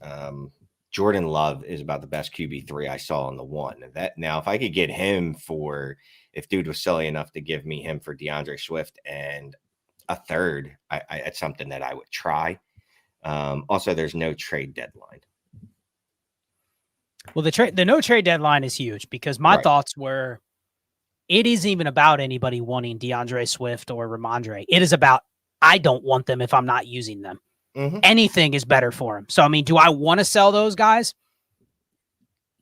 [SPEAKER 3] Jordan Love is about the best QB3 I saw on the one. Now, if I could get him if dude was silly enough to give me him for DeAndre Swift and a third, it's something that I would try. Also, there's no trade deadline.
[SPEAKER 2] Well, the no trade deadline is huge because my thoughts were, it isn't even about anybody wanting DeAndre Swift or Ramondre. It is about, I don't want them if I'm not using them. Mm-hmm. Anything is better for him. So, I mean, do I want to sell those guys?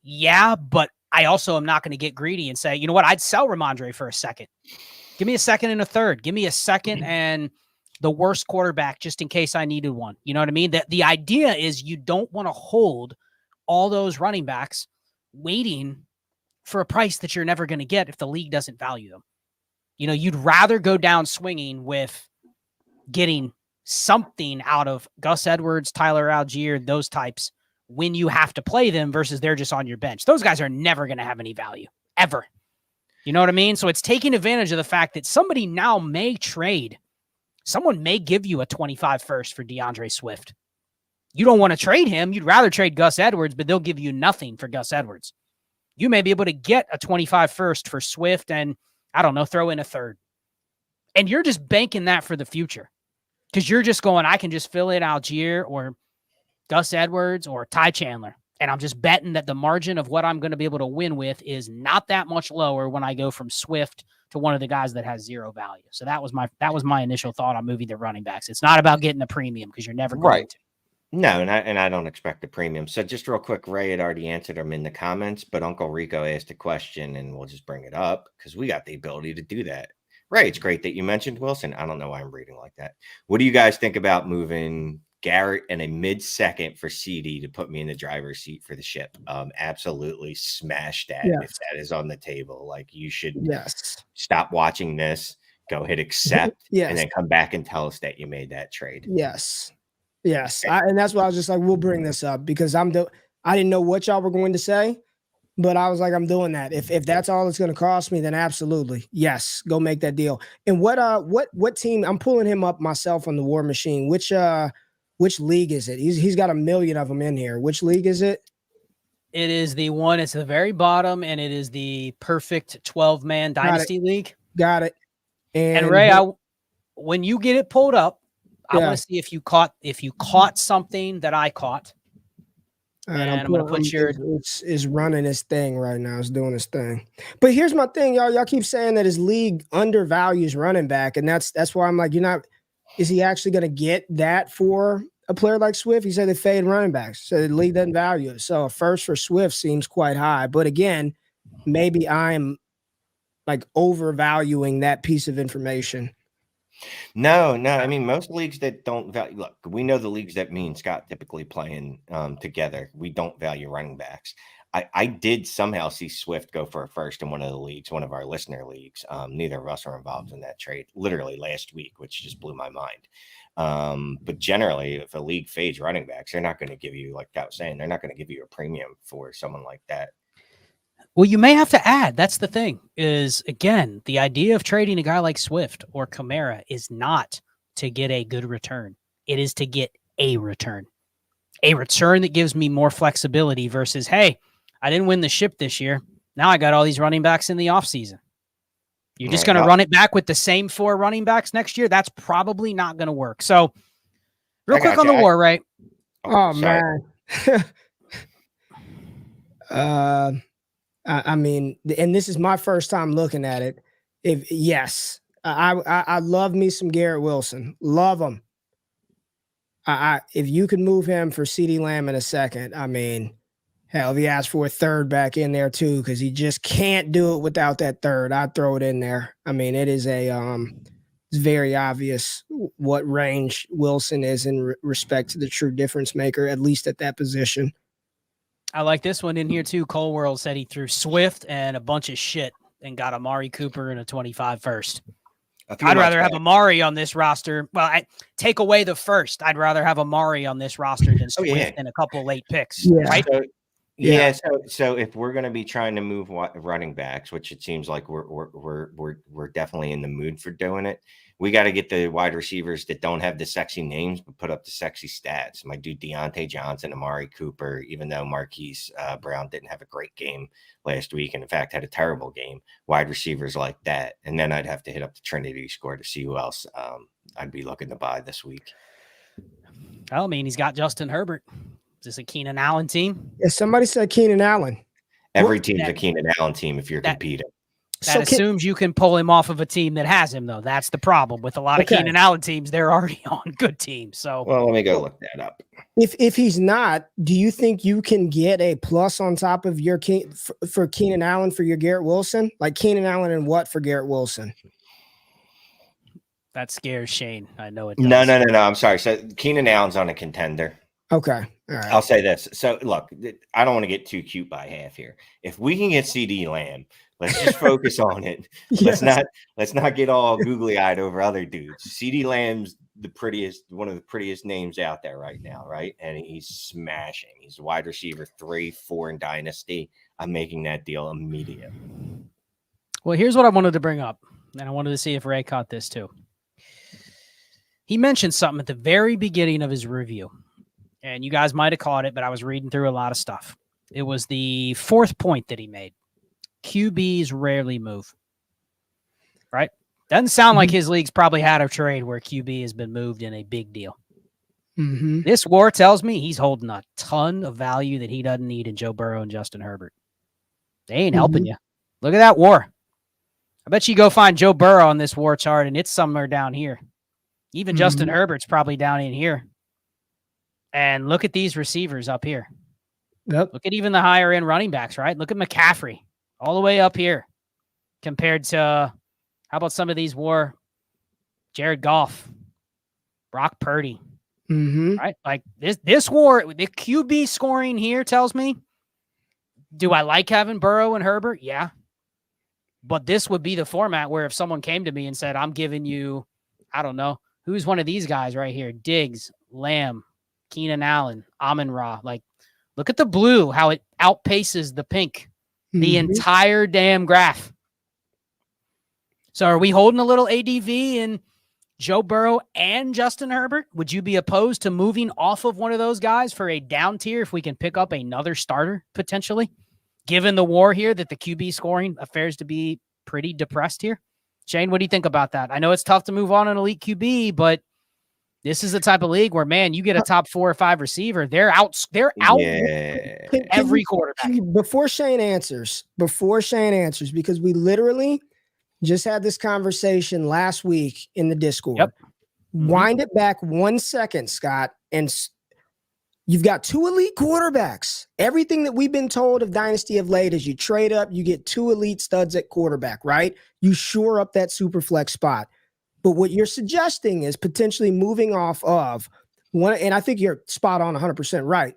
[SPEAKER 2] Yeah, but I also am not going to get greedy and say, you know what, I'd sell Ramondre for a second. Give me a second and a third. Give me a second and the worst quarterback just in case I needed one. You know what I mean? The idea is you don't want to hold all those running backs waiting for a price that you're never going to get if the league doesn't value them. You know, you'd rather go down swinging with getting something out of Gus Edwards, Tyler Algier, those types when you have to play them versus they're just on your bench. Those guys are never going to have any value ever. You know what I mean? So it's taking advantage of the fact that somebody now may trade. Someone may give you a 25 first for DeAndre Swift. You don't want to trade him. You'd rather trade Gus Edwards, but they'll give you nothing for Gus Edwards. You may be able to get a 25 first for Swift and, I don't know, throw in a third. And you're just banking that for the future because you're just going, I can just fill in Algier or Gus Edwards or Ty Chandler. And I'm just betting that the margin of what I'm going to be able to win with is not that much lower when I go from Swift to one of the guys that has zero value. So that was my initial thought on moving the running backs. It's not about getting a premium because you're never going to.
[SPEAKER 3] No, and I don't expect a premium. So just real quick, Ray had already answered them in the comments, but Uncle Rico asked a question and we'll just bring it up because we got the ability to do that. Ray, it's great that you mentioned Wilson. I don't know why I'm reading like that. What do you guys think about moving Garrett and a mid-second for CD to put me in the driver's seat for the ship? Absolutely smash that if that is on the table. Like you should stop watching this, go hit accept, and then come back and tell us that you made that trade.
[SPEAKER 4] Yes. And that's why I was just like, we'll bring this up because I didn't know what y'all were going to say, but I was like, I'm doing that. If that's all it's going to cost me, then absolutely. Yes. Go make that deal. And what team? I'm pulling him up myself on the War Machine. Which league is it? He's got 1 million of them in here. Which league is it?
[SPEAKER 2] It is the one. It's the very bottom, and it is the perfect 12-man Dynasty League.
[SPEAKER 4] Got it.
[SPEAKER 2] And Ray, when you get it pulled up, I want to see if you caught something that I caught.
[SPEAKER 4] And I'm going to put is running his thing right now. It's doing his thing. But here's my thing, y'all. Y'all keep saying that his league undervalues running back, and that's why I'm like, is he actually going to get that for a player like Swift? He said they fade running backs, so the league doesn't value it. So a first for Swift seems quite high. But again, maybe I'm like overvaluing that piece of information.
[SPEAKER 3] No. I mean, most leagues that don't value, look, we know the leagues that me and Scott typically playing together. We don't value running backs. I did somehow see Swift go for a first in one of the leagues, one of our listener leagues. Neither of us are involved in that trade literally last week, which just blew my mind. But generally, if a league fades running backs, they're not going to give you, like I was saying, they're not going to give you a premium for someone like that.
[SPEAKER 2] Well, you may have to add. That's the thing is, again, the idea of trading a guy like Swift or Kamara is not to get a good return. It is to get a return that gives me more flexibility versus, hey, I didn't win the ship this year. Now I got all these running backs in the offseason. You're just going to run it back with the same 4 running backs next year? That's probably not going to work. So real quick on the war, right?
[SPEAKER 4] Oh, man. I mean, and this is my first time looking at it. I love me some Garrett Wilson. Love him. If you could move him for CeeDee Lamb in a second, I mean, hell, if he asked for a third back in there too, because he just can't do it without that third, I'd throw it in there. I mean, it is it's very obvious what range Wilson is in respect to the true difference maker, at least at that position.
[SPEAKER 2] I like this one in here too. Cole World said he threw Swift and a bunch of shit and got Amari Cooper and a 25 first. I'd rather have Amari on this roster. Well, I take away the first. I'd rather have Amari on this roster than Swift and a couple late picks.
[SPEAKER 4] Yeah.
[SPEAKER 2] Right?
[SPEAKER 3] Yeah. So if we're going to be trying to move running backs, which it seems like we're definitely in the mood for doing it, we got to get the wide receivers that don't have the sexy names but put up the sexy stats. My dude Deontay Johnson, Amari Cooper, even though Marquise Brown didn't have a great game last week, and in fact had a terrible game. Wide receivers like that, and then I'd have to hit up the Trinity score to see who else I'd be looking to buy this week.
[SPEAKER 2] I mean, he's got Justin Herbert. Is this a Keenan Allen team?
[SPEAKER 4] Yeah, somebody said Keenan Allen.
[SPEAKER 3] Every team's a Keenan Allen team if you're competing.
[SPEAKER 2] That assumes you can pull him off of a team that has him, though. That's the problem with a lot of Keenan Allen teams. They're already on good teams. So,
[SPEAKER 3] well, let me go look that up.
[SPEAKER 4] If he's not, do you think you can get a plus on top of your for Keenan Allen for your Garrett Wilson? Like Keenan Allen and what for Garrett Wilson?
[SPEAKER 2] That scares Shane. I know it does.
[SPEAKER 3] No. I'm sorry. So Keenan Allen's on a contender.
[SPEAKER 4] Okay. All right.
[SPEAKER 3] I'll say this. So look, I don't want to get too cute by half here. If we can get CD Lamb, let's just focus on it.
[SPEAKER 4] Yes.
[SPEAKER 3] Let's not get all googly eyed over other dudes. CD Lamb's one of the prettiest names out there right now, right? And he's smashing. He's wide receiver 3-4 in Dynasty. I'm making that deal immediately.
[SPEAKER 2] Well, here's what I wanted to bring up, and I wanted to see if Ray caught this too. He mentioned something at the very beginning of his review. And you guys might have caught it, but I was reading through a lot of stuff. It was the fourth point that he made. QBs rarely move. Right? Doesn't sound like his league's probably had a trade where QB has been moved in a big deal.
[SPEAKER 4] Mm-hmm.
[SPEAKER 2] This war tells me he's holding a ton of value that he doesn't need in Joe Burrow and Justin Herbert. They ain't helping you. Look at that war. I bet you go find Joe Burrow on this war chart, and it's somewhere down here. Even Justin Herbert's probably down in here. And look at these receivers up here.
[SPEAKER 4] Yep.
[SPEAKER 2] Look at even the higher end running backs, right? Look at McCaffrey all the way up here compared to, how about some of these war? Jared Goff, Brock Purdy, right? Like this war, the QB scoring here tells me, do I like having Burrow and Herbert? Yeah. But this would be the format where if someone came to me and said, I'm giving you, I don't know, who's one of these guys right here? Diggs, Lamb, Keenan Allen, Amon-Ra. Like, look at the blue, how it outpaces the pink, the entire damn graph. So are we holding a little ADV in Joe Burrow and Justin Herbert? Would you be opposed to moving off of one of those guys for a down tier if we can pick up another starter potentially? Given the war here that the QB scoring appears to be pretty depressed here. Shane, what do you think about that? I know it's tough to move on an elite QB, but this is the type of league where, man, you get a top 4 or 5 receiver. They're out every quarterback.
[SPEAKER 4] Before Shane answers, because we literally just had this conversation last week in the Discord.
[SPEAKER 2] Yep.
[SPEAKER 4] Wind it back 1 second, Scott, and you've got 2 elite quarterbacks. Everything that we've been told of Dynasty of late is you trade up, you get 2 elite studs at quarterback, right? You shore up that super flex spot. But what you're suggesting is potentially moving off of one, and I think you're spot on 100% right.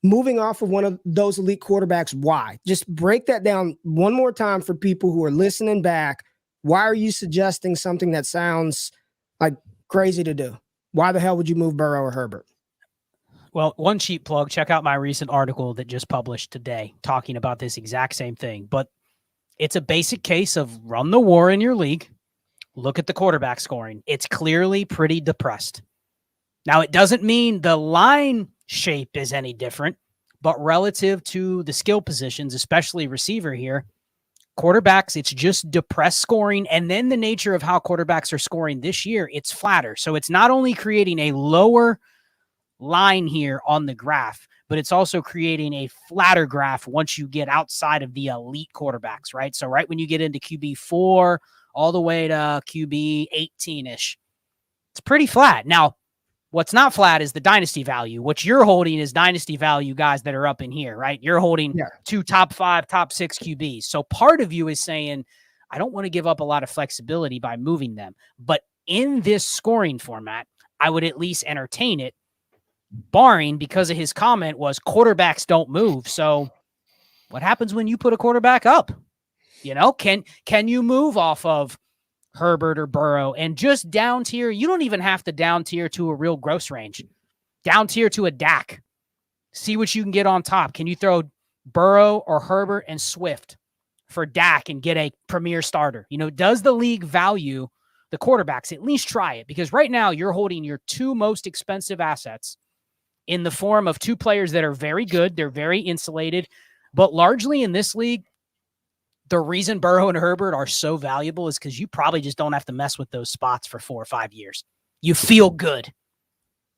[SPEAKER 4] Moving off of one of those elite quarterbacks, why? Just break that down one more time for people who are listening back. Why are you suggesting something that sounds like crazy to do? Why the hell would you move Burrow or Herbert?
[SPEAKER 2] Well, one cheap plug, check out my recent article that just published today talking about this exact same thing. But it's a basic case of run the war in your league. Look at the quarterback scoring. It's clearly pretty depressed. Now, it doesn't mean the line shape is any different, but relative to the skill positions, especially receiver here, quarterbacks, it's just depressed scoring. And then the nature of how quarterbacks are scoring this year, it's flatter. So it's not only creating a lower line here on the graph, but it's also creating a flatter graph once you get outside of the elite quarterbacks, right? So right when you get into QB4 all the way to QB 18-ish, it's pretty flat. Now, what's not flat is the dynasty value. What you're holding is dynasty value guys that are up in here, right? You're holding 2 top 5, top 6 QBs. So part of you is saying, I don't want to give up a lot of flexibility by moving them. But in this scoring format, I would at least entertain it, barring, because of his comment was quarterbacks don't move. So what happens when you put a quarterback up? You know, can you move off of Herbert or Burrow and just down tier? You don't even have to down tier to a real gross range. Down tier to a Dak. See what you can get on top. Can you throw Burrow or Herbert and Swift for Dak and get a premier starter? Does the league value the quarterbacks? At least try it, because right now you're holding your two most expensive assets in the form of two players that are very good. They're very insulated, but largely in this league, the reason Burrow and Herbert are so valuable is because you probably just don't have to mess with those spots for 4 or 5 years. You feel good.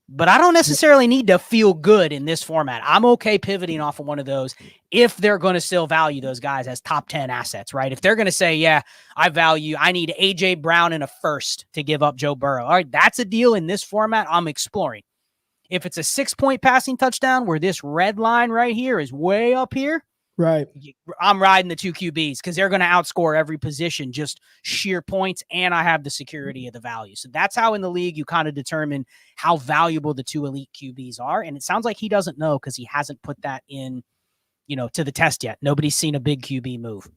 [SPEAKER 2] But I don't necessarily need to feel good in this format. I'm okay pivoting off of one of those if they're going to still value those guys as top 10 assets, right? If they're going to say, yeah, I need A.J. Brown and a first to give up Joe Burrow. All right, that's a deal in this format I'm exploring. If it's a 6-point passing touchdown where this red line right here is way up here,
[SPEAKER 4] right,
[SPEAKER 2] I'm riding the 2 QBs because they're going to outscore every position, just sheer points, and I have the security of the value. So that's how in the league you kind of determine how valuable the 2 elite QBs are. And it sounds like he doesn't know because he hasn't put that in, to the test yet. Nobody's seen a big QB move.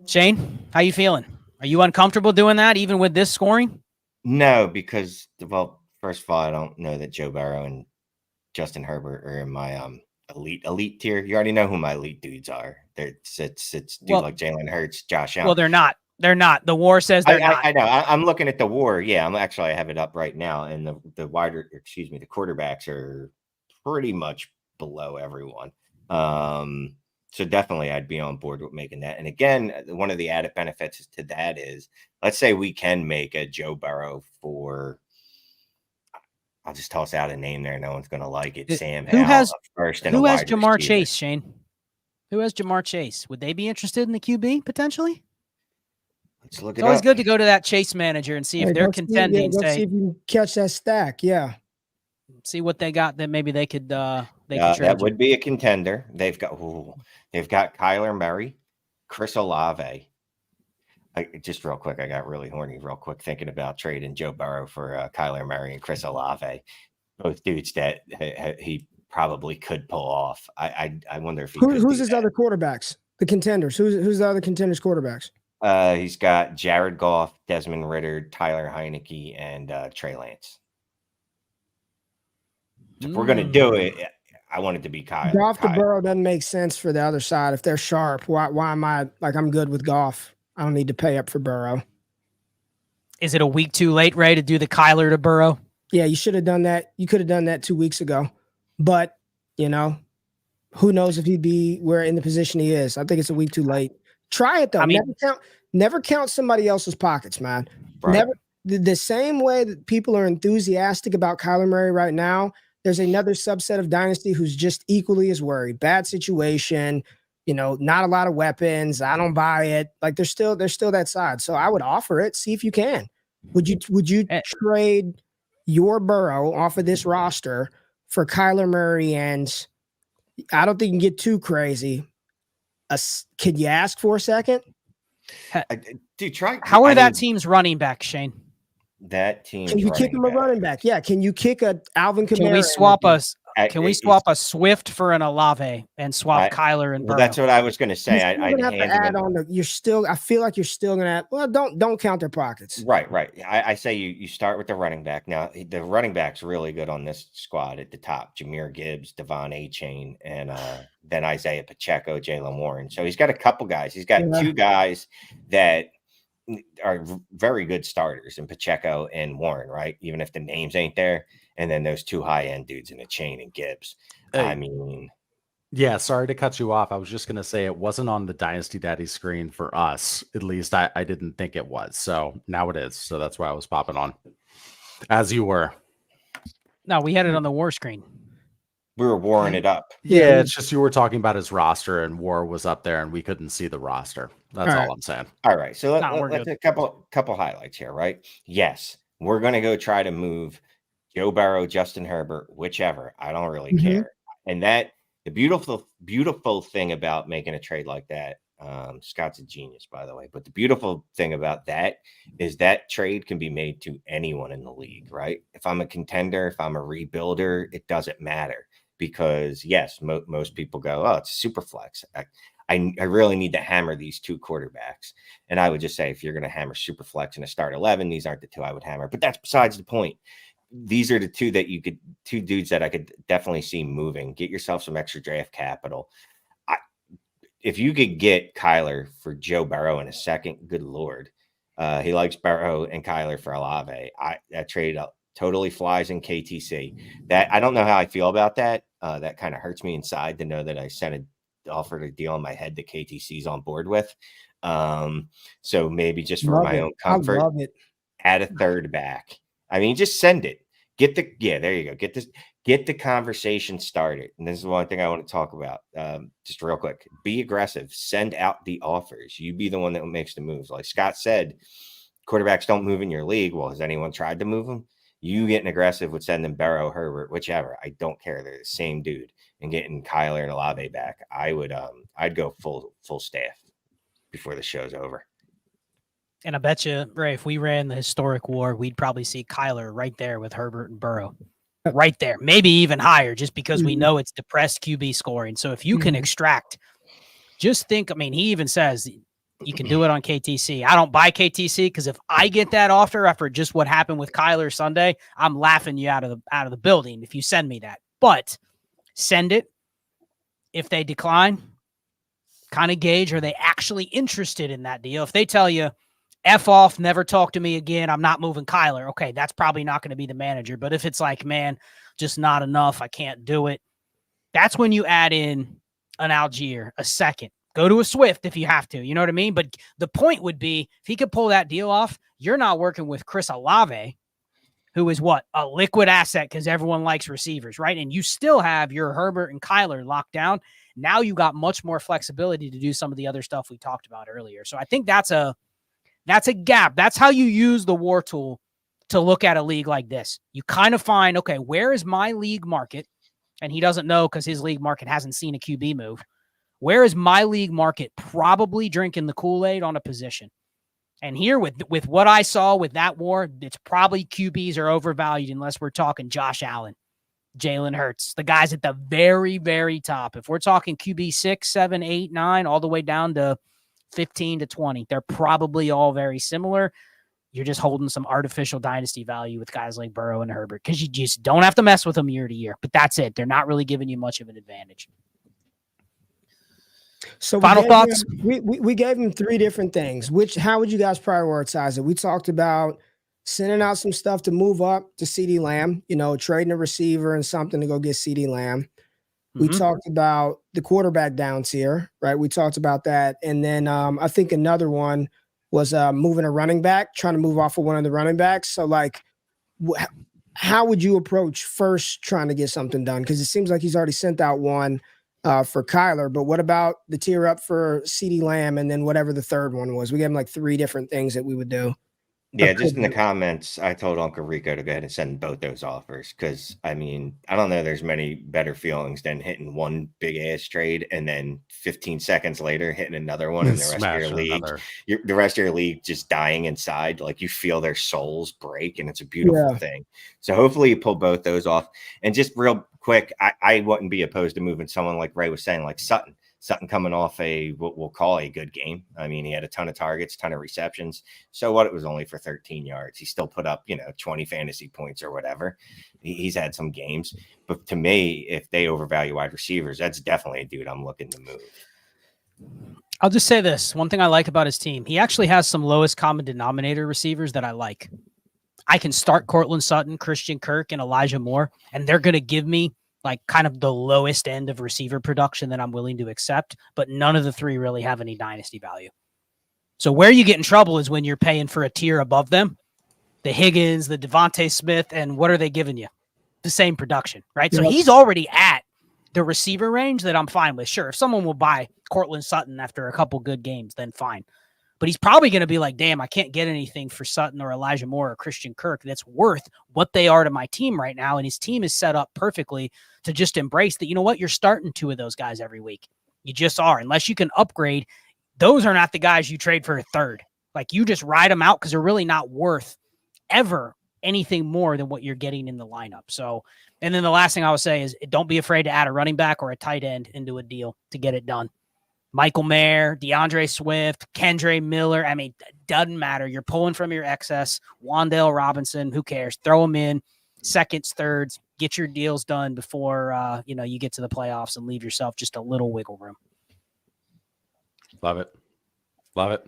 [SPEAKER 2] Shane, how you feeling? Are you uncomfortable doing that even with this scoring?
[SPEAKER 3] No, because, well, first of all, I don't know that Joe Burrow and Justin Herbert are in my elite tier. You already know who my elite dudes are. It's dudes like Jalen Hurts, Josh Allen.
[SPEAKER 2] Well, they're not. They're not. The WAR says they're not.
[SPEAKER 3] I know. I'm looking at the WAR. Yeah, I have it up right now, and the quarterbacks are pretty much below everyone. So definitely I'd be on board with making that. And again, one of the added benefits to that is, let's say we can make a Joe Burrow for, I'll just toss out a name there. No one's going to like it. Sam Howell
[SPEAKER 2] has
[SPEAKER 3] first and
[SPEAKER 2] who
[SPEAKER 3] a
[SPEAKER 2] has
[SPEAKER 3] wide
[SPEAKER 2] Jamar
[SPEAKER 3] receiver.
[SPEAKER 2] Chase, Shane? Who has Jamar Chase? Would they be interested in the QB potentially?
[SPEAKER 3] Let's look
[SPEAKER 2] It's always good to go to that Chase manager and see if they're contending.
[SPEAKER 4] See if you can catch that stack. Yeah.
[SPEAKER 2] See what they got that maybe they could
[SPEAKER 3] that would be a contender. They've got Kyler Murray, Chris Olave. Just real quick, I got really horny real quick thinking about trading Joe Burrow for Kyler Murray and Chris Olave, both dudes that he probably could pull off. I wonder if
[SPEAKER 4] who's his other quarterbacks? The contenders. Who's the other contenders quarterbacks?
[SPEAKER 3] He's got Jared Goff, Desmond Ridder, Tyler Heineke, and Trey Lance. If we're gonna do it, I want it to be Kyle.
[SPEAKER 4] Goff to Burrow doesn't make sense for the other side. If they're sharp, why am I like, I'm good with Goff? I don't need to pay up for Burrow.
[SPEAKER 2] Is it a week too late, Ray, to do the Kyler to Burrow?
[SPEAKER 4] Yeah, you should have done that. You could have done that 2 weeks ago. But, who knows if he'd be where in the position he is. I think it's a week too late. Try it, though. Never count somebody else's pockets, man.
[SPEAKER 3] Right.
[SPEAKER 4] Never. The same way that people are enthusiastic about Kyler Murray right now, there's another subset of Dynasty who's just equally as worried. Bad situation, not a lot of weapons. I don't buy it. Like there's still that side. So I would offer it. See if you can. Would you trade your Burrow off of this roster for Kyler Murray? And I don't think you can get too crazy. Can you ask for a second?
[SPEAKER 3] Dude, try.
[SPEAKER 2] How are that team's running back, Shane?
[SPEAKER 3] That team.
[SPEAKER 4] Can you kick him a running back? Yeah. Can you kick a Alvin Kamara?
[SPEAKER 2] Can we swap us? Can we swap a Swift for an Olave and swap Kyler and Burrow?
[SPEAKER 3] Well, that's what I was going to say.
[SPEAKER 4] I'd have to add on. I feel like you're still going to. Well, don't count their pockets.
[SPEAKER 3] Right. I say you start with the running back. Now the running back's really good on this squad at the top: Jahmyr Gibbs, Devon Achane, and then Isaiah Pacheco, Jalen Warren. So he's got a couple guys. He's got 2 guys that are very good starters in Pacheco and Warren, right? Even if the names ain't there. And then those 2 high-end dudes in the chain and Gibbs. I mean.
[SPEAKER 1] Yeah, sorry to cut you off. I was just going to say it wasn't on the Dynasty Daddy screen for us. At least I didn't think it was. So now it is. So that's why I was popping on. As you were.
[SPEAKER 2] No, we had it on the war screen.
[SPEAKER 3] We were warring it up.
[SPEAKER 1] Yeah, it's just you were talking about his roster and War was up there and we couldn't see the roster. That's all I'm saying.
[SPEAKER 3] All right. So let's a couple highlights here, right? Yes, we're going to go try to move Joe Burrow, Justin Herbert, whichever. I don't really care. And the beautiful thing about making a trade like that, Scott's a genius, by the way. But the beautiful thing about that is that trade can be made to anyone in the league, right? If I'm a contender, if I'm a rebuilder, it doesn't matter. Because, yes, most people go, oh, it's a super flex. I really need to hammer these 2 quarterbacks. And I would just say, if you're going to hammer super flex in a start 11, these aren't the 2 I would hammer. But that's besides the point. these are the two dudes that I could definitely see moving. Get yourself some extra draft capital. If you could get Kyler for Joe Burrow in a second, good Lord. He likes Burrow and Kyler for Olave. That trade totally flies in KTC. That I don't know how I feel about that. That kind of hurts me inside to know that I offered a deal in my head that KTC's on board with. So maybe just for my own comfort, add a third back. I mean, just send it. There you go. Get the conversation started. And this is one thing I want to talk about. Just real quick. Be aggressive. Send out the offers. You be the one that makes the moves. Like Scott said, quarterbacks don't move in your league. Well, has anyone tried to move them? You getting aggressive with sending Burrow, Herbert, whichever. I don't care. They're the same dude. And getting Kyler and Olave back. I'd go full staff before the show's over.
[SPEAKER 2] And I bet you, Ray, if we ran the historic war, we'd probably see Kyler right there with Herbert and Burrow. Right there. Maybe even higher, just because we know it's depressed QB scoring. So if you can extract, just think, I mean, he even says you can do it on KTC. I don't buy KTC because if I get that offer after just what happened with Kyler Sunday, I'm laughing you out of the building if you send me that. But send it. If they decline, kind of gauge, are they actually interested in that deal? If they tell you, F off, never talk to me again, I'm not moving Kyler. Okay, that's probably not going to be the manager. But if it's like, man, just not enough, I can't do it, that's when you add in an Algier, a second. Go to a Swift if you have to. You know what I mean? But the point would be, if he could pull that deal off, you're not working with Chris Olave, who is what? A liquid asset because everyone likes receivers, right? And you still have your Herbert and Kyler locked down. Now you got much more flexibility to do some of the other stuff we talked about earlier. So I think that's a gap. That's how you use the war tool to look at a league like this. You kind of find, okay, where is my league market? And he doesn't know because his league market hasn't seen a QB move. Where is my league market probably drinking the Kool-Aid on a position? And here with what I saw with that war, it's probably QBs are overvalued unless we're talking Josh Allen, Jalen Hurts, the guys at the very, very top. If we're talking QB 6, 7, 8, 9, all the way down to 15 to 20. They're probably all very similar. You're just holding some artificial dynasty value with guys like Burrow and Herbert because you just don't have to mess with them year to year. But that's it. They're not really giving you much of an advantage.
[SPEAKER 4] So
[SPEAKER 2] final thoughts?
[SPEAKER 4] We gave him three different things. How would you guys prioritize it? We talked about sending out some stuff to move up to CeeDee Lamb, trading a receiver and something to go get CeeDee Lamb. We talked about the quarterback down tier, right? We talked about that. And then I think another one was moving a running back, trying to move off of one of the running backs. So, like, how would you approach first trying to get something done? Because it seems like he's already sent out one for Kyler. But what about the tier up for CeeDee Lamb and then whatever the third one was? We gave him like three different things that we would do.
[SPEAKER 3] Yeah, just in the comments, I told Uncle Rico to go ahead and send both those offers because, I mean, I don't know there's many better feelings than hitting one big-ass trade and then 15 seconds later hitting another one and the rest of your league, the rest of your league just dying inside. Like, you feel their souls break, and it's a beautiful thing. So hopefully you pull both those off. And just real quick, I wouldn't be opposed to moving someone like Ray was saying, like Sutton. Sutton coming off what we'll call a good game. I mean, he had a ton of targets, ton of receptions. So what? It was only for 13 yards. He still put up, 20 fantasy points or whatever. He's had some games. But to me, if they overvalue wide receivers, that's definitely a dude I'm looking to move.
[SPEAKER 2] I'll just say this. One thing I like about his team, he actually has some lowest common denominator receivers that I like. I can start Cortland Sutton, Christian Kirk, and Elijah Moore, and they're going to give me like kind of the lowest end of receiver production that I'm willing to accept, but none of the three really have any dynasty value. So where you get in trouble is when you're paying for a tier above them, the Higgins, the Devontae Smith, and what are they giving you? The same production, right? So he's already at the receiver range that I'm fine with. Sure, if someone will buy Cortland Sutton after a couple good games, then fine. But he's probably going to be like, damn, I can't get anything for Sutton or Elijah Moore or Christian Kirk that's worth what they are to my team right now. And his team is set up perfectly to just embrace that, you know what, you're starting two of those guys every week. You just are. Unless you can upgrade, those are not the guys you trade for a third. Like, you just ride them out because they're really not worth ever anything more than what you're getting in the lineup. So, and then the last thing I would say is don't be afraid to add a running back or a tight end into a deal to get it done. Michael Mayer, DeAndre Swift, Kendre Miller. I mean, it doesn't matter. You're pulling from your excess. Wan'Dale Robinson, who cares? Throw them in. seconds, thirds, get your deals done before you get to the playoffs and leave yourself just a little wiggle room.
[SPEAKER 1] Love it. Love it.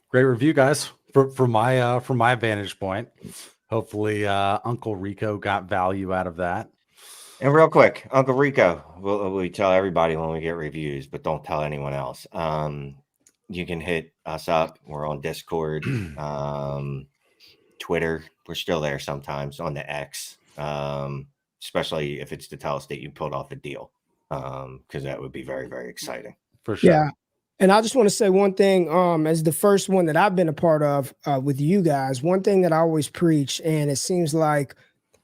[SPEAKER 1] Great review, guys. From my vantage point. Hopefully Uncle Rico got value out of that.
[SPEAKER 3] And real quick, Uncle Rico, we tell everybody when we get reviews, but don't tell anyone else. You can hit us up. We're on Discord, Twitter. We're still there sometimes on the X, especially if it's to tell us that you pulled off a deal, because that would be very, very exciting.
[SPEAKER 1] For sure.
[SPEAKER 4] Yeah. And I just want to say one thing, as the first one that I've been a part of with you guys, one thing that I always preach, and it seems like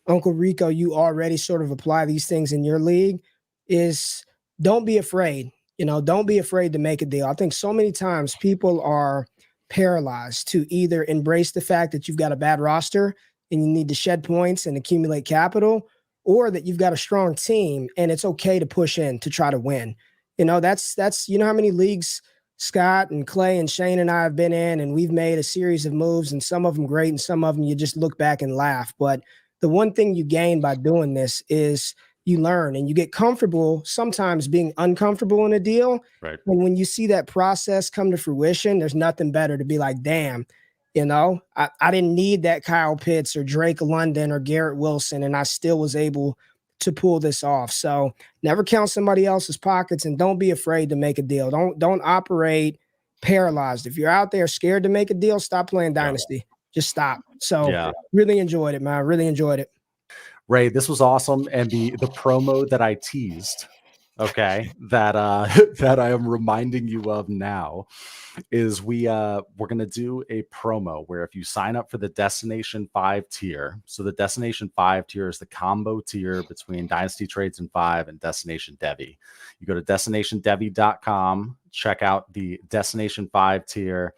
[SPEAKER 4] Uncle Rico, you already sort of apply these things in your league, is don't be afraid. Don't be afraid to make a deal. I think so many times people are paralyzed to either embrace the fact that you've got a bad roster and you need to shed points and accumulate capital, or that you've got a strong team and it's okay to push in to try to win. That's how many leagues Scott and Clay and Shane and I have been in, and we've made a series of moves, and some of them great and some of them you just look back and laugh. But the one thing you gain by doing this is you learn and you get comfortable sometimes being uncomfortable in a deal.
[SPEAKER 1] Right.
[SPEAKER 4] And when you see that process come to fruition, there's nothing better to be like, damn, I didn't need that Kyle Pitts or Drake London or Garrett Wilson, and I still was able to pull this off. So never count somebody else's pockets, and don't be afraid to make a deal. Don't operate paralyzed. If you're out there scared to make a deal, stop playing Dynasty. Just stop. So really enjoyed it, man. Really enjoyed it.
[SPEAKER 1] Ray, this was awesome. And the promo that I teased, okay, that that I am reminding you of now is we're gonna do a promo where if you sign up for the Destination 5 tier, so the Destination 5 tier is the combo tier between Dynasty Trades and 5 and Destination Devy. You go to destinationdevy.com, check out the Destination 5 tier.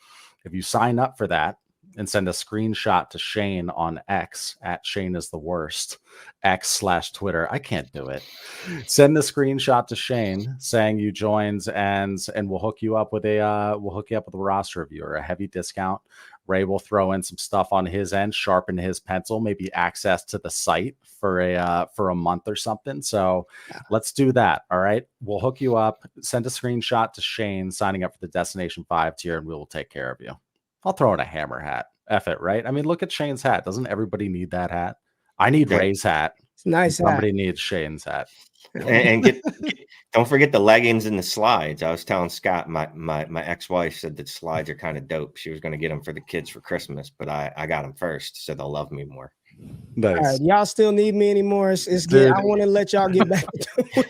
[SPEAKER 1] If you sign up for that and send a screenshot to Shane on X at Shane is the worst, X/Twitter. I can't do it. Send the screenshot to Shane saying you joined, and we'll hook you up with a roster review or a heavy discount. Ray will throw in some stuff on his end, sharpen his pencil, maybe access to the site for a month or something. So let's do that. All right. We'll hook you up. Send a screenshot to Shane signing up for the Destination 5 tier, and we will take care of you. I'll throw in a hammer hat. F it, right? I mean, look at Shane's hat. Doesn't everybody need that hat? I need Ray's hat.
[SPEAKER 4] It's a nice hat.
[SPEAKER 1] Somebody needs Shane's hat.
[SPEAKER 3] And don't forget the leggings and the slides. I was telling Scott, my ex-wife said that slides are kind of dope. She was going to get them for the kids for Christmas, but I got them first, so they'll love me more.
[SPEAKER 1] Nice.
[SPEAKER 4] All right, y'all still need me anymore? It's good. I want to let y'all get back to it.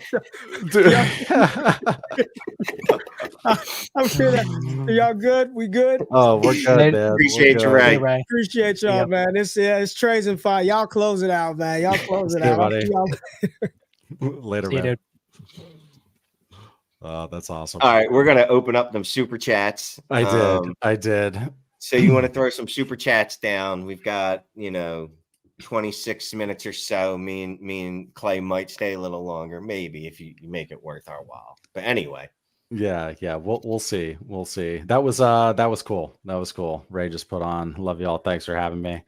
[SPEAKER 4] I'm sure that y'all good. We good.
[SPEAKER 1] Oh, we're good, man.
[SPEAKER 3] Appreciate you, Ray.
[SPEAKER 4] Appreciate y'all, man. It's Trades and 5. Y'all close it out, man. Y'all close it out.
[SPEAKER 1] Buddy. Later, man.
[SPEAKER 2] Dude.
[SPEAKER 1] Oh, that's awesome.
[SPEAKER 3] All right, we're gonna open up them super chats.
[SPEAKER 1] I did.
[SPEAKER 3] So you want to throw some super chats down? We've got 26 minutes or so. Me and Clay might stay a little longer, maybe if you make it worth our while. But anyway.
[SPEAKER 1] Yeah. We'll see. We'll see. That was cool. That was cool. Ray just put on. Love y'all. Thanks for having me.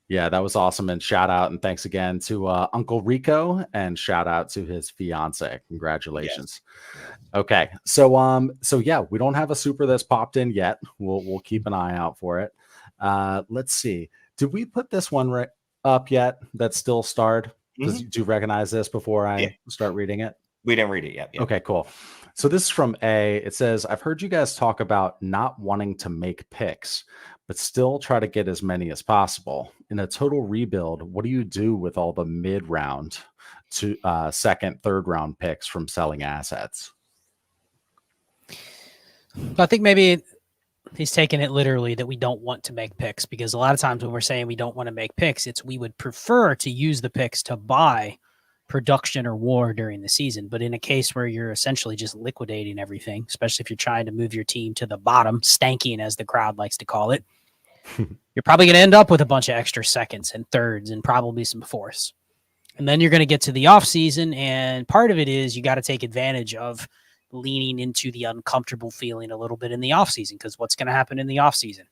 [SPEAKER 1] Yeah, that was awesome. And shout out and thanks again to Uncle Rico, and shout out to his fiance. Congratulations. Yes. Okay. So yeah, we don't have a super that's popped in yet. We'll keep an eye out for it. Let's see. Did we put this one up yet? That's still starred. Do you recognize this before I start reading it?
[SPEAKER 3] We didn't read it yet.
[SPEAKER 1] Okay, cool. So this is from A. It says, I've heard you guys talk about not wanting to make picks, but still try to get as many as possible. In a total rebuild, what do you do with all the mid-round to second, third round picks from selling assets?
[SPEAKER 2] I think maybe he's taking it literally that we don't want to make picks, because a lot of times when we're saying we don't want to make picks, it's we would prefer to use the picks to buy production or war during the season. But in a case where you're essentially just liquidating everything, especially if you're trying to move your team to the bottom, stanking as the crowd likes to call it, you're probably going to end up with a bunch of extra seconds and thirds and probably some fourths. And then you're going to get to the off season, and part of it is you got to take advantage of leaning into the uncomfortable feeling a little bit in the off season, because what's going to happen in the off season?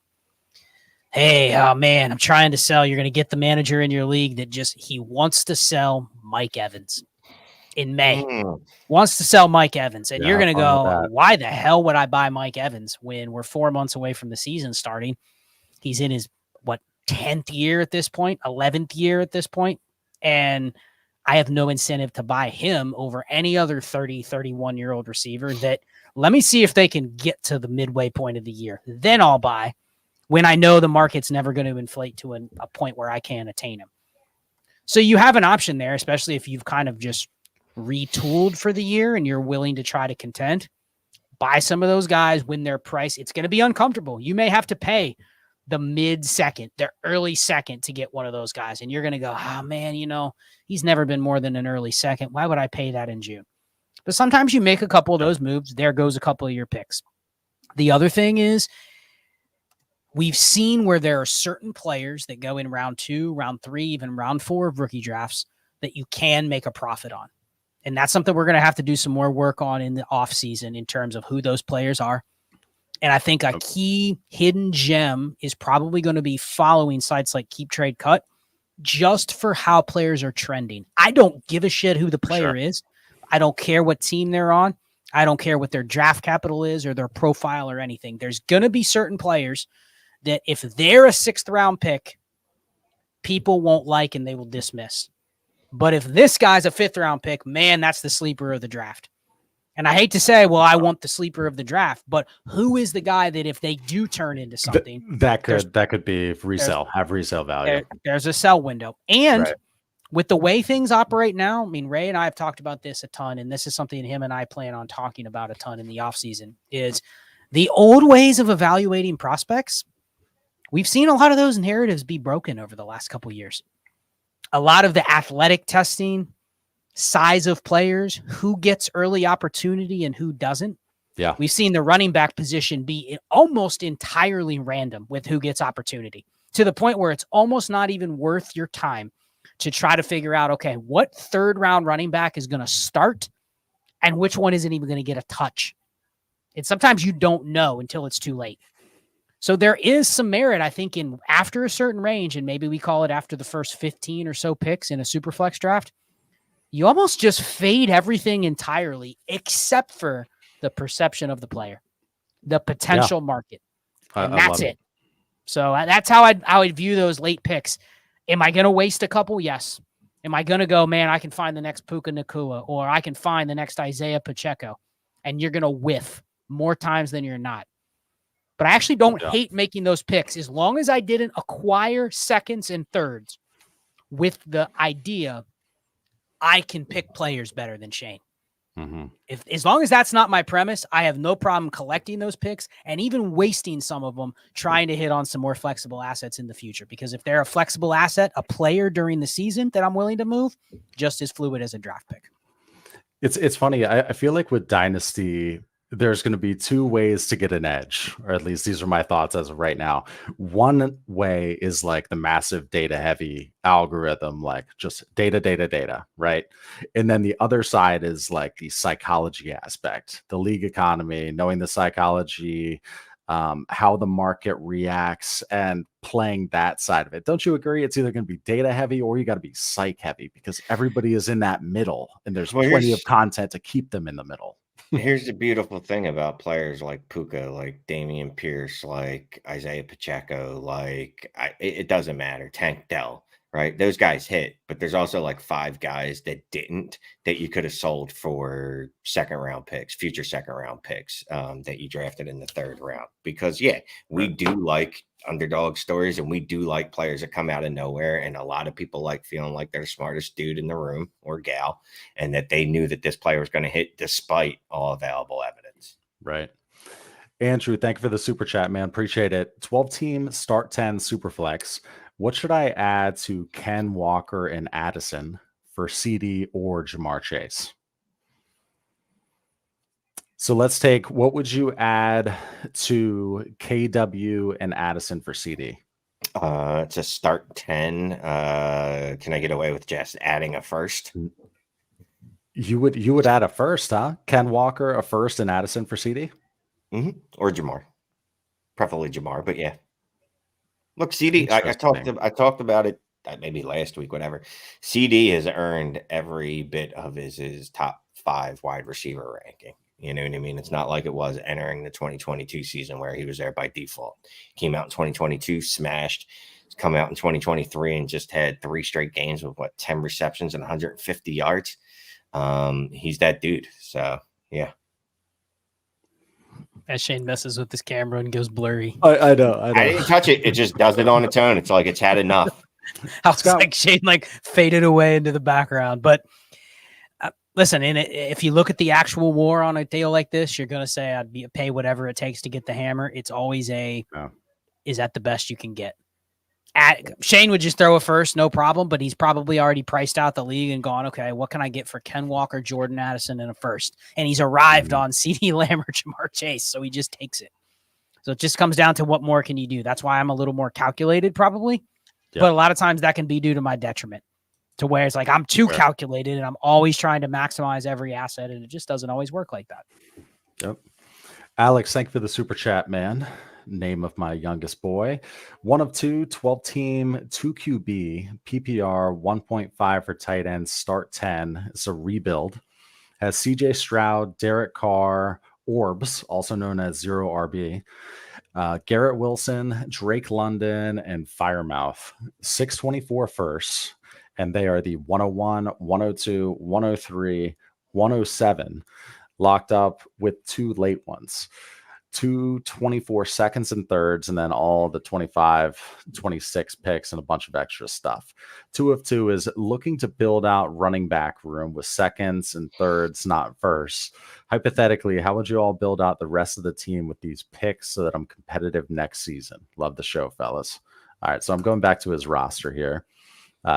[SPEAKER 2] hey, oh man, I'm trying to sell. You're going to get the manager in your league that he wants to sell Mike Evans in May. Wants to sell Mike Evans. And you're going to go, why the hell would I buy Mike Evans when we're 4 months away from the season starting? He's in his, 10th year at this point, 11th year at this point, and I have no incentive to buy him over any other 30, 31-year-old receiver that let me see if they can get to the midway point of the year. Then I'll buy when I know the market's never going to inflate to a point where I can't attain him. So you have an option there, especially if you've kind of just retooled for the year and you're willing to try to contend. Buy some of those guys when their price, it's going to be uncomfortable. You may have to pay the mid-second, the early second to get one of those guys. And you're going to go, oh man, he's never been more than an early second. Why would I pay that in June? But sometimes you make a couple of those moves. There goes a couple of your picks. The other thing is we've seen where there are certain players that go in round 2, round 3, even round 4 of rookie drafts that you can make a profit on. And that's something we're going to have to do some more work on in the offseason in terms of who those players are. And I think a key hidden gem is probably going to be following sites like Keep Trade Cut just for how players are trending. I don't give a shit who the player is. I don't care what team they're on. I don't care what their draft capital is or their profile or anything. There's going to be certain players that if they're a 6th round pick, people won't like and they will dismiss. But if this guy's a 5th round pick, man, that's the sleeper of the draft. And I hate to say, well, I want the sleeper of the draft, but who is the guy that if they do turn into something
[SPEAKER 1] that could be resale, have resale value.
[SPEAKER 2] There's a sell window. And with the way things operate now, I mean, Ray and I have talked about this a ton, and this is something him and I plan on talking about a ton in the offseason, is the old ways of evaluating prospects. We've seen a lot of those narratives be broken over the last couple of years. A lot of the athletic testing, size of players, who gets early opportunity and who doesn't.
[SPEAKER 1] Yeah.
[SPEAKER 2] We've seen the running back position be almost entirely random with who gets opportunity to the point where it's almost not even worth your time to try to figure out, okay, what 3rd round running back is going to start and which one isn't even going to get a touch. And sometimes you don't know until it's too late. So there is some merit, I think, in after a certain range, and maybe we call it after the first 15 or so picks in a super flex draft, you almost just fade everything entirely except for the perception of the player, the potential market. And that's it. So that's how I'd view those late picks. Am I going to waste a couple? Yes. Am I going to go, man, I can find the next Puka Nacua or I can find the next Isaiah Pacheco, and you're going to whiff more times than you're not. But I actually don't hate making those picks as long as I didn't acquire seconds and thirds with the idea I can pick players better than Shane.
[SPEAKER 1] Mm-hmm.
[SPEAKER 2] As long as that's not my premise, I have no problem collecting those picks and even wasting some of them trying to hit on some more flexible assets in the future. Because if they're a flexible asset, a player during the season that I'm willing to move, just as fluid as a draft pick.
[SPEAKER 1] It's funny. I feel like with Dynasty, there's going to be 2 ways to get an edge, or at least these are my thoughts as of right now. One way is like the massive data heavy algorithm, like just data, right? And then the other side is like the psychology aspect, the league economy, knowing the psychology, how the market reacts and playing that side of it. Don't you agree? It's either going to be data heavy or you got to be psych heavy because everybody is in that middle and there's plenty of content to keep them in the middle.
[SPEAKER 3] Here's the beautiful thing about players like Puka, like Damian Pierce, like Isaiah Pacheco, it doesn't matter. Tank Dell, right? Those guys hit, but there's also like 5 guys that didn't, that you could have sold for future 2nd round picks that you drafted in the 3rd round. Because we do like underdog stories and we do like players that come out of nowhere, and a lot of people like feeling like they're the smartest dude in the room or gal and that they knew that this player was going to hit despite all available evidence.
[SPEAKER 1] Right. Andrew, thank you for the super chat, man. Appreciate it. 12 team start 10 super flex. What should I add to Ken Walker and Addison for CD or Jamar Chase? So let's take, what would you add to KW and Addison for CD?
[SPEAKER 3] It's a start 10. Can I get away with just adding a first?
[SPEAKER 1] You would add a first, huh? Ken Walker, a first, and Addison for CD?
[SPEAKER 3] Mm-hmm. Or Jamar. Preferably Jamar, but yeah. Look, CD. I
[SPEAKER 1] Interesting.
[SPEAKER 3] talked about it maybe last week, whatever. CD has earned every bit of his top 5 wide receiver ranking. You know what I mean? It's not like it was entering the 2022 season where he was there by default. Came out in 2022, smashed. He's come out in 2023 and just had 3 straight games with 10 receptions and 150 yards. He's that dude. So yeah.
[SPEAKER 2] As Shane messes with this camera and goes blurry.
[SPEAKER 1] I know.
[SPEAKER 3] I didn't touch it. It just does it on its own. It's like it's had enough.
[SPEAKER 2] I was like, Shane like faded away into the background. But listen, if you look at the actual war on a deal like this, you're going to say I'd pay whatever it takes to get the hammer. It's always is that the best you can get? Shane would just throw a first, no problem, but he's probably already priced out the league and gone, okay, what can I get for Ken Walker, Jordan Addison, and a first? And he's arrived on CD Lamb or Jamar Chase, so he just takes it. So it just comes down to what more can you do? That's why I'm a little more calculated probably, but a lot of times that can be due to my detriment, to where it's like I'm too calculated and I'm always trying to maximize every asset, and it just doesn't always work like that.
[SPEAKER 1] Yep. Alex, thank you for the super chat, man. Name of my youngest boy. 1 of 2, 12-team, 2 QB, PPR, 1.5 for tight end, start 10. It's a rebuild. Has CJ Stroud, Derek Carr, Orbs, also known as 0 RB, Garrett Wilson, Drake London, and Firemouth. 624 firsts, and they are the 101, 102, 103, 107, locked up with 2 late ones. 2 24 seconds and thirds, and then all the 25, 26 picks and a bunch of extra stuff. 2 of 2 is looking to build out running back room with seconds and thirds, not firsts. Hypothetically, how would you all build out the rest of the team with these picks so that I'm competitive next season? Love the show, fellas. All right, so I'm going back to his roster here.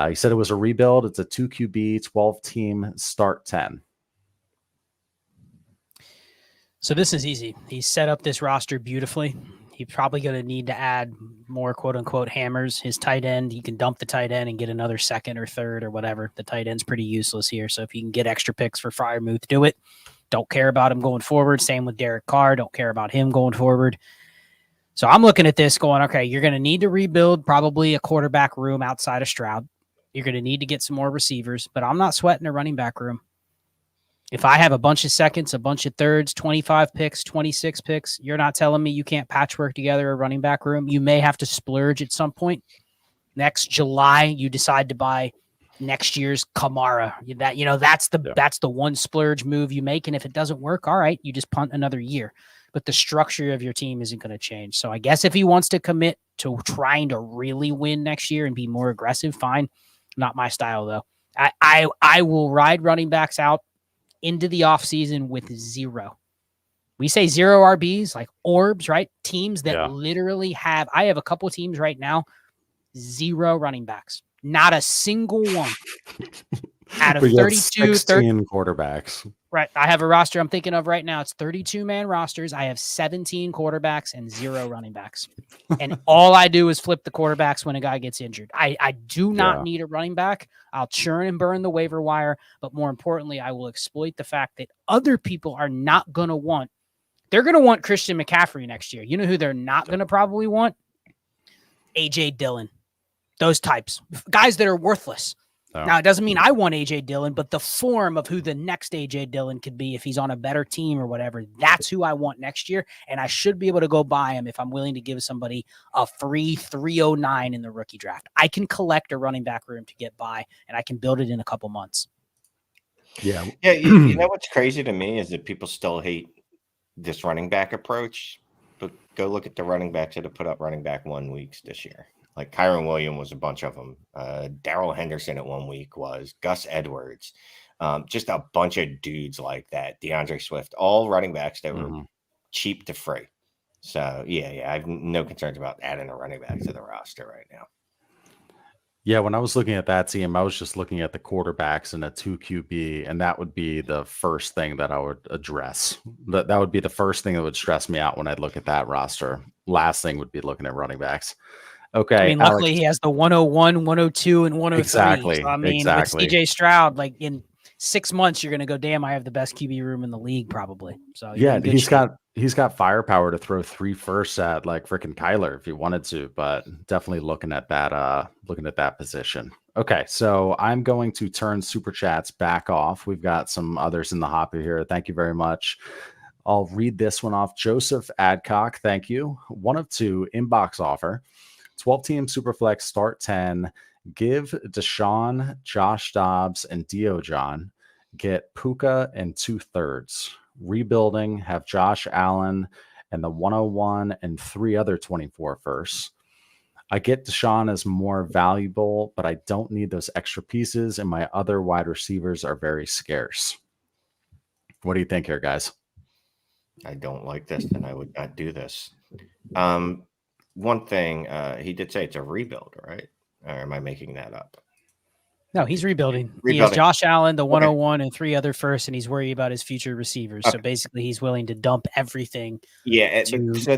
[SPEAKER 1] He said it was a rebuild. It's a 2 QB, 12-team, start 10.
[SPEAKER 2] So this is easy. He set up this roster beautifully. He's probably going to need to add more quote unquote hammers. His tight end, he can dump the tight end and get another second or third or whatever. The tight end's pretty useless here. So if you can get extra picks for Freiermuth, do it. Don't care about him going forward. Same with Derek Carr. Don't care about him going forward. So I'm looking at this going, okay, you're going to need to rebuild probably a quarterback room outside of Stroud. You're going to need to get some more receivers, but I'm not sweating a running back room. If I have a bunch of seconds, a bunch of thirds, 25 picks, 26 picks, you're not telling me you can't patchwork together a running back room. You may have to splurge at some point. Next July, you decide to buy next year's Kamara. That's the one splurge move you make. And if it doesn't work, all right, you just punt another year. But the structure of your team isn't going to change. So I guess if he wants to commit to trying to really win next year and be more aggressive, fine. Not my style, though. I will ride running backs out into the offseason with 0. We say 0 RBs, like Orbs, right? Teams that literally have, I have a couple teams right now, 0 running backs. Not a single one. Out of 32,
[SPEAKER 1] 16 quarterbacks.
[SPEAKER 2] Right. I have a roster I'm thinking of right now. It's 32-man rosters. I have 17 quarterbacks and 0 running backs. And all I do is flip the quarterbacks when a guy gets injured. I do not need a running back. I'll churn and burn the waiver wire. But more importantly, I will exploit the fact that other people are not going to want. They're going to want Christian McCaffrey next year. You know who they're not going to probably want? A.J. Dillon. Those types. Guys that are worthless. Now, it doesn't mean I want A.J. Dillon, but the form of who the next A.J. Dillon could be if he's on a better team or whatever, that's who I want next year, and I should be able to go buy him if I'm willing to give somebody a free 309 in the rookie draft. I can collect a running back room to get by, and I can build it in a couple months.
[SPEAKER 3] Yeah. You know what's crazy to me is that people still hate this running back approach, but go look at the running backs that have put up running back 1 weeks this year. Like Kyron Williams was a bunch of them. Darrell Henderson at 1 week was. Gus Edwards. Just a bunch of dudes like that. DeAndre Swift. All running backs that were cheap to free. So, yeah, I have no concerns about adding a running back to the roster right now.
[SPEAKER 1] Yeah, when I was looking at that team, I was just looking at the quarterbacks and a 2 QB, and that would be the first thing that I would address. That would be the first thing that would stress me out when I'd look at that roster. Last thing would be looking at running backs. Okay.
[SPEAKER 2] I mean, luckily he has the 101, 102, and 103.
[SPEAKER 1] Exactly.
[SPEAKER 2] So, I mean, with CJ Stroud, like 6 months, you're going to go, damn, I have the best QB room in the league, probably. So you're
[SPEAKER 1] Yeah,
[SPEAKER 2] in good
[SPEAKER 1] he's
[SPEAKER 2] shape.
[SPEAKER 1] got firepower to throw 3 firsts at like freaking Kyler if he wanted to, but definitely looking at that position. Okay, so I'm going to turn super chats back off. We've got some others in the hopper here. Thank you very much. I'll read this one off. Joseph Adcock, thank you. 1 of 2 inbox offer. 12-team Superflex start 10. Give Deshaun, Josh Dobbs, and Dio John. Get Puka and 2/3. Rebuilding, have Josh Allen and the 101 and 3 other 24 firsts. I get Deshaun as more valuable, but I don't need those extra pieces, and my other wide receivers are very scarce. What do you think here, guys?
[SPEAKER 3] I don't like this, and I would not do this. One thing, he did say it's a rebuild, right? Or am I making that up?
[SPEAKER 2] No, he's rebuilding. He has Josh Allen, the 101, and 3 other firsts, and he's worried about his future receivers. Okay. So basically, he's willing to dump everything.
[SPEAKER 3] Yeah, so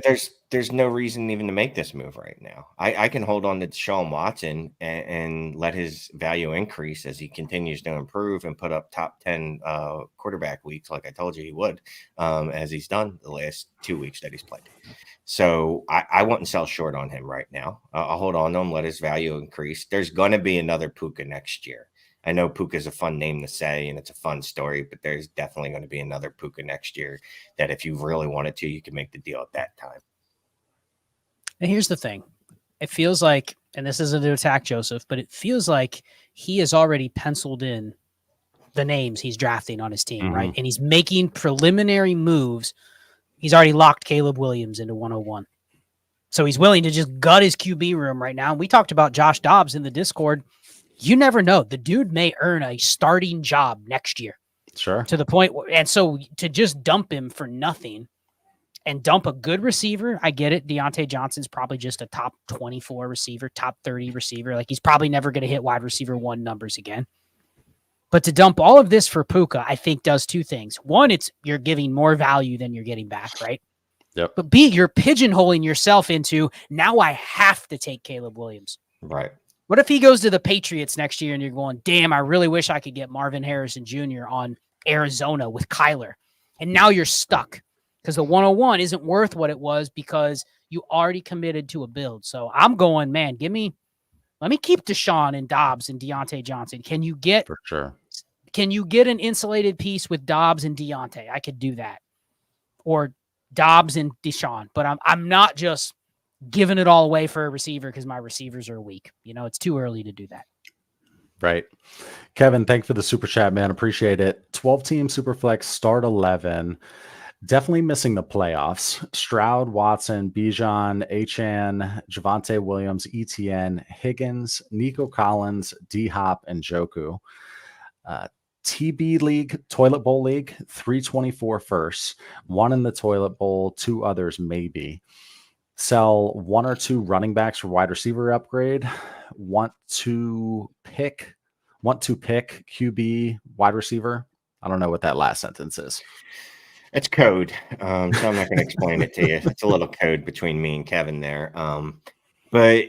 [SPEAKER 3] there's no reason even to make this move right now. I can hold on to Deshaun Watson and let his value increase as he continues to improve and put up top 10 quarterback weeks, like I told you he would, as he's done the last 2 weeks that he's played. So I wouldn't sell short on him right now. I'll hold on to him, let his value increase. There's going to be another Puka next year. I know Puka is a fun name to say, and it's a fun story, but there's definitely going to be another Puka next year that if you really wanted to, you can make the deal at that time.
[SPEAKER 2] And here's the thing. It feels like, and this isn't to attack Joseph, but it feels like he has already penciled in the names he's drafting on his team, right? And he's making preliminary moves. He's already locked Caleb Williams into 101. So he's willing to just gut his QB room right now. We talked about Josh Dobbs in the Discord. You never know. The dude may earn a starting job next year.
[SPEAKER 1] Sure.
[SPEAKER 2] To the point and so to just dump him for nothing and dump a good receiver, I get it. Deontay Johnson's probably just a top 24 receiver, top 30 receiver. Like he's probably never going to hit wide receiver 1 numbers again. But to dump all of this for Puka, I think does 2 things. One, it's you're giving more value than you're getting back, right?
[SPEAKER 1] Yep.
[SPEAKER 2] But B, you're pigeonholing yourself into now I have to take Caleb Williams.
[SPEAKER 3] Right.
[SPEAKER 2] What if he goes to the Patriots next year and you're going, damn, I really wish I could get Marvin Harrison Jr. on Arizona with Kyler. And now you're stuck because the 101 isn't worth what it was because you already committed to a build. So I'm going, man, let me keep Deshaun and Dobbs and Deontay Johnson. Can you get
[SPEAKER 1] For sure.
[SPEAKER 2] Can you get an insulated piece with Dobbs and Deontay? I could do that. Or Dobbs and Deshaun. But I'm not just giving it all away for a receiver because my receivers are weak. You know, it's too early to do that.
[SPEAKER 1] Right. Kevin, thanks for the super chat, man. Appreciate it. 12-team Superflex start 11. Definitely missing the playoffs. Stroud, Watson, Bijan, Achane, Javonte Williams, ETN, Higgins, Nico Collins, D-Hop, and Joku. TB League, Toilet Bowl League, 324 firsts. 1 in the Toilet Bowl, 2 others maybe. Sell 1 or 2 running backs for wide receiver upgrade. Want to pick QB wide receiver. I don't know what that last sentence is.
[SPEAKER 3] It's code. So I'm not going to explain it to you. It's a little code between me and Kevin there. But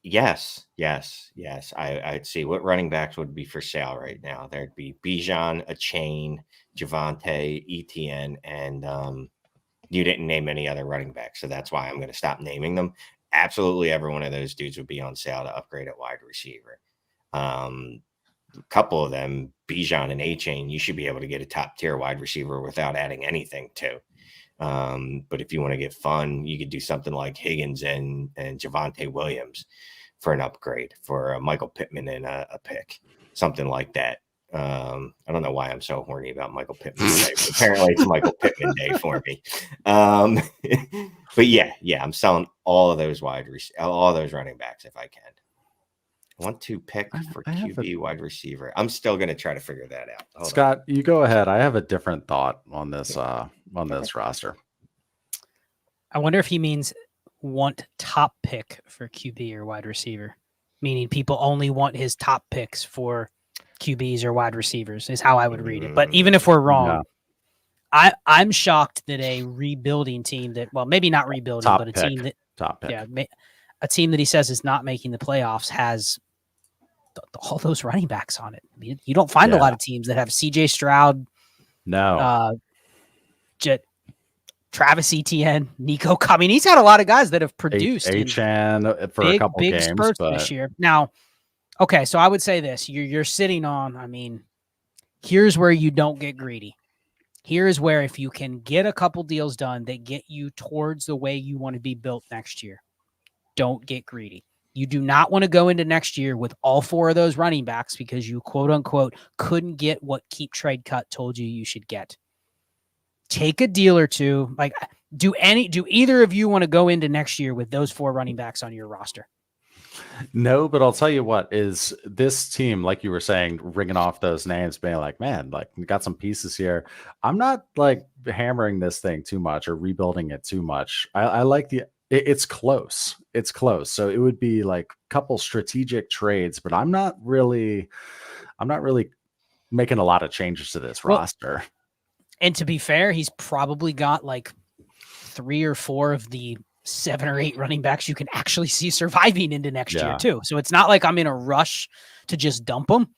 [SPEAKER 3] yes. I'd see what running backs would be for sale right now. There'd be Bijan, Achane, Javonte, ETN, and you didn't name any other running backs. So that's why I'm going to stop naming them. Absolutely every one of those dudes would be on sale to upgrade at wide receiver. A couple of them, Bijan and Achane, you should be able to get a top tier wide receiver without adding anything to. But if you want to get fun, you could do something like Higgins and Javonte Williams for an upgrade for a Michael Pittman and a pick, something like that. I don't know why I'm so horny about Michael Pittman today, but apparently it's Michael Pittman day for me. But yeah, I'm selling all of those all of those running backs if I can. I want to pick for QB wide receiver. I'm still going to try to figure that out. Hold
[SPEAKER 1] Scott,
[SPEAKER 3] on.
[SPEAKER 1] you go ahead. I have a different thought on this roster.
[SPEAKER 2] I wonder if he means want top pick for QB or wide receiver, meaning people only want his top picks for QBs or wide receivers is how I would read it. But even if we're wrong, I'm shocked that a rebuilding team that, well, maybe not rebuilding,
[SPEAKER 1] top
[SPEAKER 2] but a
[SPEAKER 1] pick.
[SPEAKER 2] team that
[SPEAKER 1] Top pick.
[SPEAKER 2] a team that he says is not making the playoffs has all those running backs on it. I mean, you don't find a
[SPEAKER 1] Yeah.
[SPEAKER 2] lot of teams that have CJ Stroud,
[SPEAKER 1] No.
[SPEAKER 2] Travis Etienne, Nico. I mean, he's had a lot of guys that have produced in
[SPEAKER 1] HN for a
[SPEAKER 2] big,
[SPEAKER 1] couple
[SPEAKER 2] big
[SPEAKER 1] games,
[SPEAKER 2] spurts
[SPEAKER 1] but
[SPEAKER 2] this year. Now, okay, so I would say this: you're sitting on. I mean, here's where you don't get greedy. Here's where if you can get a couple deals done that get you towards the way you want to be built next year, don't get greedy. You do not want to go into next year with all 4 of those running backs because you quote unquote couldn't get what Keep Trade Cut told you should get. Take a deal or two. Like, do either of you want to go into next year with those 4 running backs on your roster?
[SPEAKER 1] no, but I'll tell you what is this team, like you were saying, ringing off those names, being like, man, like we got some pieces here. I'm not like hammering this thing too much or rebuilding it too much. I like it's close. It's close. So it would be like a couple strategic trades, but I'm not really making a lot of changes to this roster.
[SPEAKER 2] And to be fair, he's probably got like 3 or 4 of the 7 or 8 running backs you can actually see surviving into next year too. So it's not like I'm in a rush to just dump them.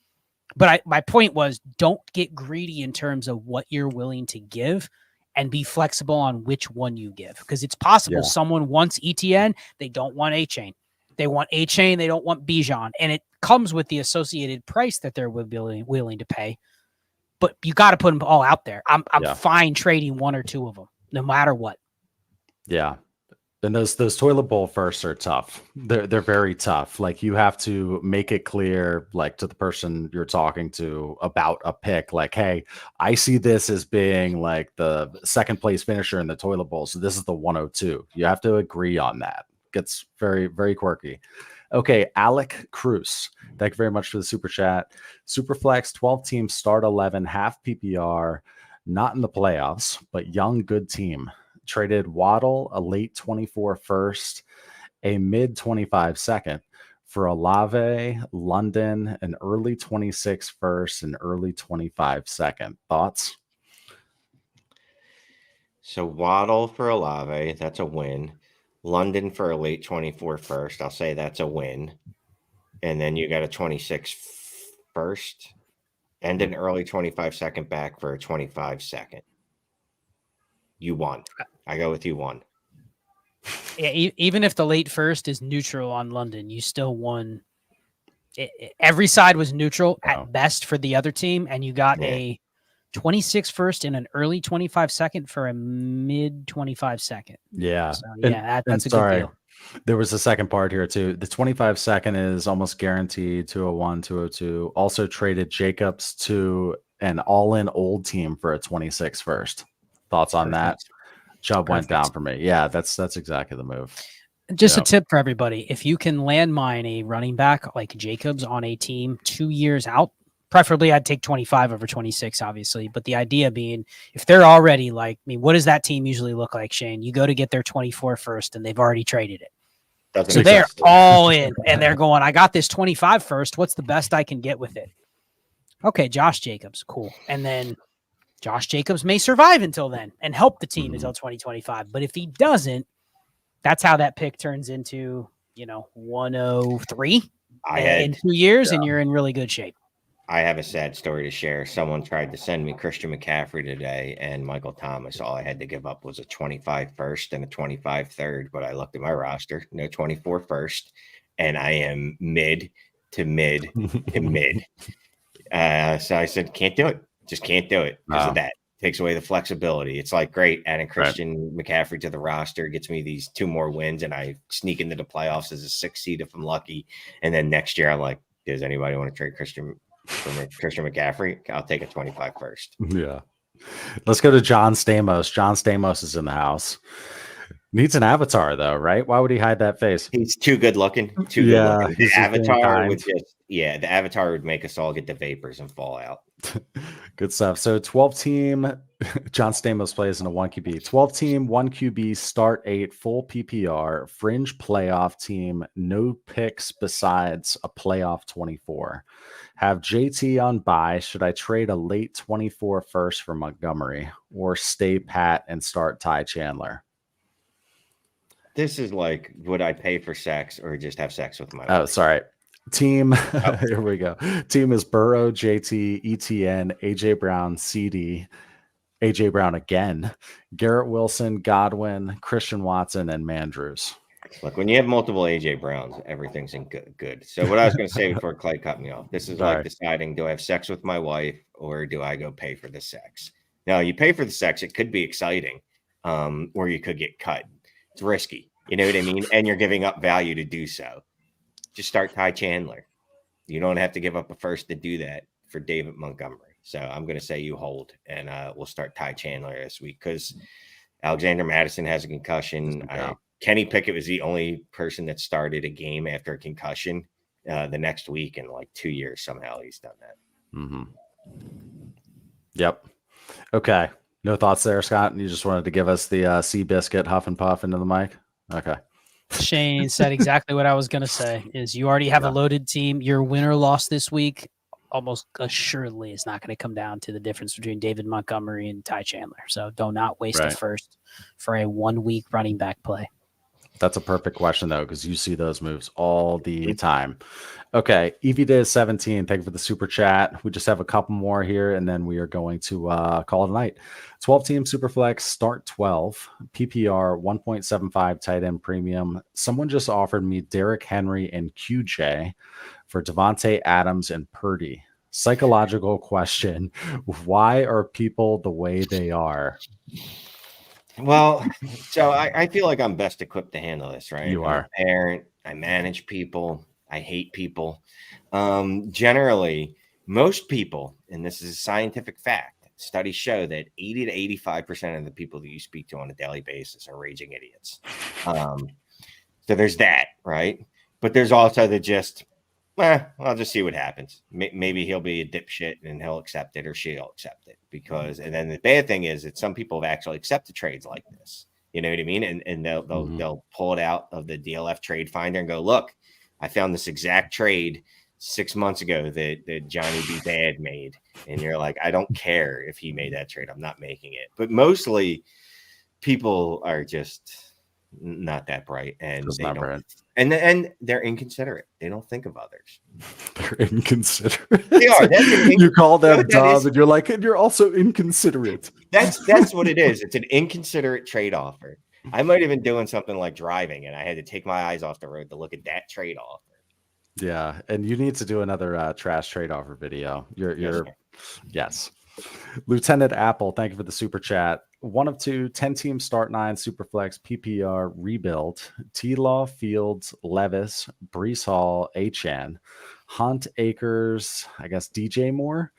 [SPEAKER 2] But my point was, don't get greedy in terms of what you're willing to give and be flexible on which one you give. Because it's possible someone wants ETN, they don't want A-Chain. They want A-Chain, they don't want Bijan. And it comes with the associated price that they're willing to pay. But you got to put them all out there. I'm fine trading 1 or 2 of them, no matter what.
[SPEAKER 1] Yeah. And those toilet bowl firsts are tough. They're very tough. Like you have to make it clear, like to the person you're talking to about a pick, like, hey, I see this as being like the second place finisher in the toilet bowl. So this is the 102. You have to agree on that. Gets very, very quirky. Okay, Alec Cruz. Thank you very much for the super chat. Superflex, 12 teams, start 11, half PPR, not in the playoffs, but young, good team. Traded Waddle, a late 24 first, a mid 25 second for Olave, London, an early 26 first, and early 25 second. Thoughts?
[SPEAKER 3] So Waddle for Olave, that's a win. London for a late 24 first, I'll say that's a win. And then you got a 26 first and an early 25 second back for a 25 second. You won. I go with you won.
[SPEAKER 2] Yeah, even if the late first is neutral on London, you still won. Every side was neutral at best for the other team, and you got a 26 first and an early 25 second for a mid 25 second.
[SPEAKER 1] Yeah.
[SPEAKER 2] So, that's a good deal.
[SPEAKER 1] There was a second part here too. The 25 second is almost guaranteed. 201, 202. Also traded Jacobs to an all-in old team for a 26 first. Thoughts on that? Chubb went down for me. Yeah, that's exactly the move.
[SPEAKER 2] Just a tip for everybody. If you can landmine a running back like Jacobs on a team 2 years out, preferably I'd take 25 over 26, obviously. But the idea being, if they're already like, I mean, what does that team usually look like, Shane? You go to get their 24 first and they've already traded it. So they're all in and they're going, I got this 25 first. What's the best I can get with it? Okay, Josh Jacobs. Cool. And then Josh Jacobs may survive until then and help the team until 2025. But if he doesn't, that's how that pick turns into, 103 in 2 years, and you're in really good shape.
[SPEAKER 3] I have a sad story to share. Someone tried to send me Christian McCaffrey today and Michael Thomas. All I had to give up was a 25 first and a 25 third. But I looked at my roster, no 24 first, and I am mid to mid to mid. So I said, can't do it. Just can't do it because of that. Takes away the flexibility. It's like, great, adding Christian McCaffrey to the roster gets me these 2 more wins, and I sneak into the playoffs as a 6 seed if I'm lucky. And then next year, I'm like, does anybody want to trade Christian McCaffrey? I'll take a 25 first.
[SPEAKER 1] Yeah. Let's go to John Stamos. John Stamos is in the house. Needs an avatar, though, right? Why would he hide that face?
[SPEAKER 3] He's too good looking. Too good looking. The avatar would the avatar would make us all get the vapors and fall out.
[SPEAKER 1] Good stuff. So 12 team, John Stamos plays in a 1 QB. 12 team, 1 QB, start 8, full PPR, fringe playoff team, no picks besides a playoff 24. Have JT on bye. Should I trade a late 24 first for Montgomery or stay pat and start Ty Chandler?
[SPEAKER 3] This is like, would I pay for sex or just have sex with my wife?
[SPEAKER 1] Oh, sorry. Team, here we go. Team is Burrow, JT, ETN, AJ Brown, CD, AJ Brown again, Garrett Wilson, Godwin, Christian Watson, and Mandrews.
[SPEAKER 3] Look, when you have multiple AJ Browns, everything's in good. So what I was going to say before Clay cut me off, this is like deciding, do I have sex with my wife or do I go pay for the sex? Now, you pay for the sex, it could be exciting, or you could get cut. It's risky. You know what I mean? And you're giving up value to do so. Just start Ty Chandler. You don't have to give up a first to do that for David Montgomery. So I'm going to say you hold, and we'll start Ty Chandler this week because Alexander Madison has a concussion. Kenny Pickett was the only person that started a game after a concussion the next week in like 2 years. Somehow he's done that.
[SPEAKER 1] Mm-hmm. Yep. Okay. No thoughts there, Scott? You just wanted to give us the Seabiscuit huff and puff into the mic? Okay.
[SPEAKER 2] Shane said exactly what I was going to say is you already have a loaded team. Your win or loss this week almost assuredly is not going to come down to the difference between David Montgomery and Ty Chandler. So do not waste a first for a 1 week running back play.
[SPEAKER 1] That's a perfect question, though, because you see those moves all the time. Okay, EV 17, thank you for the super chat. We just have a couple more here, and then we are going to call it a night. 12-team Superflex, start 12, PPR 1.75 tight end premium. Someone just offered me Derrick Henry and QJ for Devontae Adams and Purdy. Psychological question, why are people the way they are?
[SPEAKER 3] Well, so I feel like I'm best equipped to handle this, right?
[SPEAKER 1] You are.
[SPEAKER 3] I'm a parent. I manage people. I hate people. Generally, most people, and this is a scientific fact, studies show that 80 to 85% of the people that you speak to on a daily basis are raging idiots. So there's that, right? But there's also the just, I'll just see what happens. Maybe he'll be a dipshit and he'll accept it or she'll accept it and then the bad thing is that some people have actually accepted trades like this. You know what I mean? And they'll pull it out of the DLF trade finder and go, look, I found this exact trade 6 months ago that Johnny B. Bad made. And you're like, I don't care if he made that trade. I'm not making it. But mostly people are just not that bright and and they're inconsiderate. They don't think of others.
[SPEAKER 1] They're inconsiderate.
[SPEAKER 3] They are.
[SPEAKER 1] You call them dumb, and you're like, and you're also inconsiderate.
[SPEAKER 3] That's what it is. It's an inconsiderate trade offer. I might have been doing something like driving, and I had to take my eyes off the road to look at that trade offer.
[SPEAKER 1] Yeah, and you need to do another trash trade offer video. Yes. Lieutenant Apple, thank you for the super chat. 1 of 2, 10-team start 9 Superflex PPR rebuild. T-Law, Fields, Levis, Brees Hall, Achan, Hunt, Akers, I guess DJ Moore,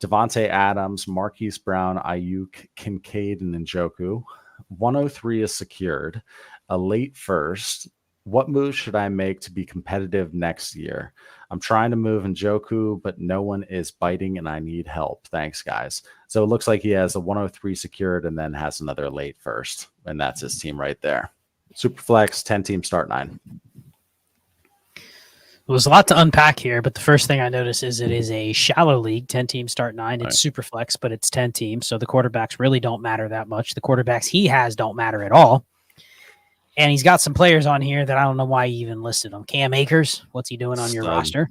[SPEAKER 1] Devontae Adams, Marquise Brown, Ayuk, Kincaid, and Njoku. 103 is secured. A late first. What move should I make to be competitive next year? I'm trying to move Njoku, but no one is biting and I need help. Thanks, guys. So it looks like he has a 103 secured and then has another late first. And that's his team right there. Superflex, 10-team start 9.
[SPEAKER 2] Well, there's a lot to unpack here, but the first thing I notice is it is a shallow league, 10-team start 9. It's Superflex, but it's 10 teams. So the quarterbacks really don't matter that much. The quarterbacks he has don't matter at all. And he's got some players on here that I don't know why he even listed them. Cam Akers, what's he doing on your roster?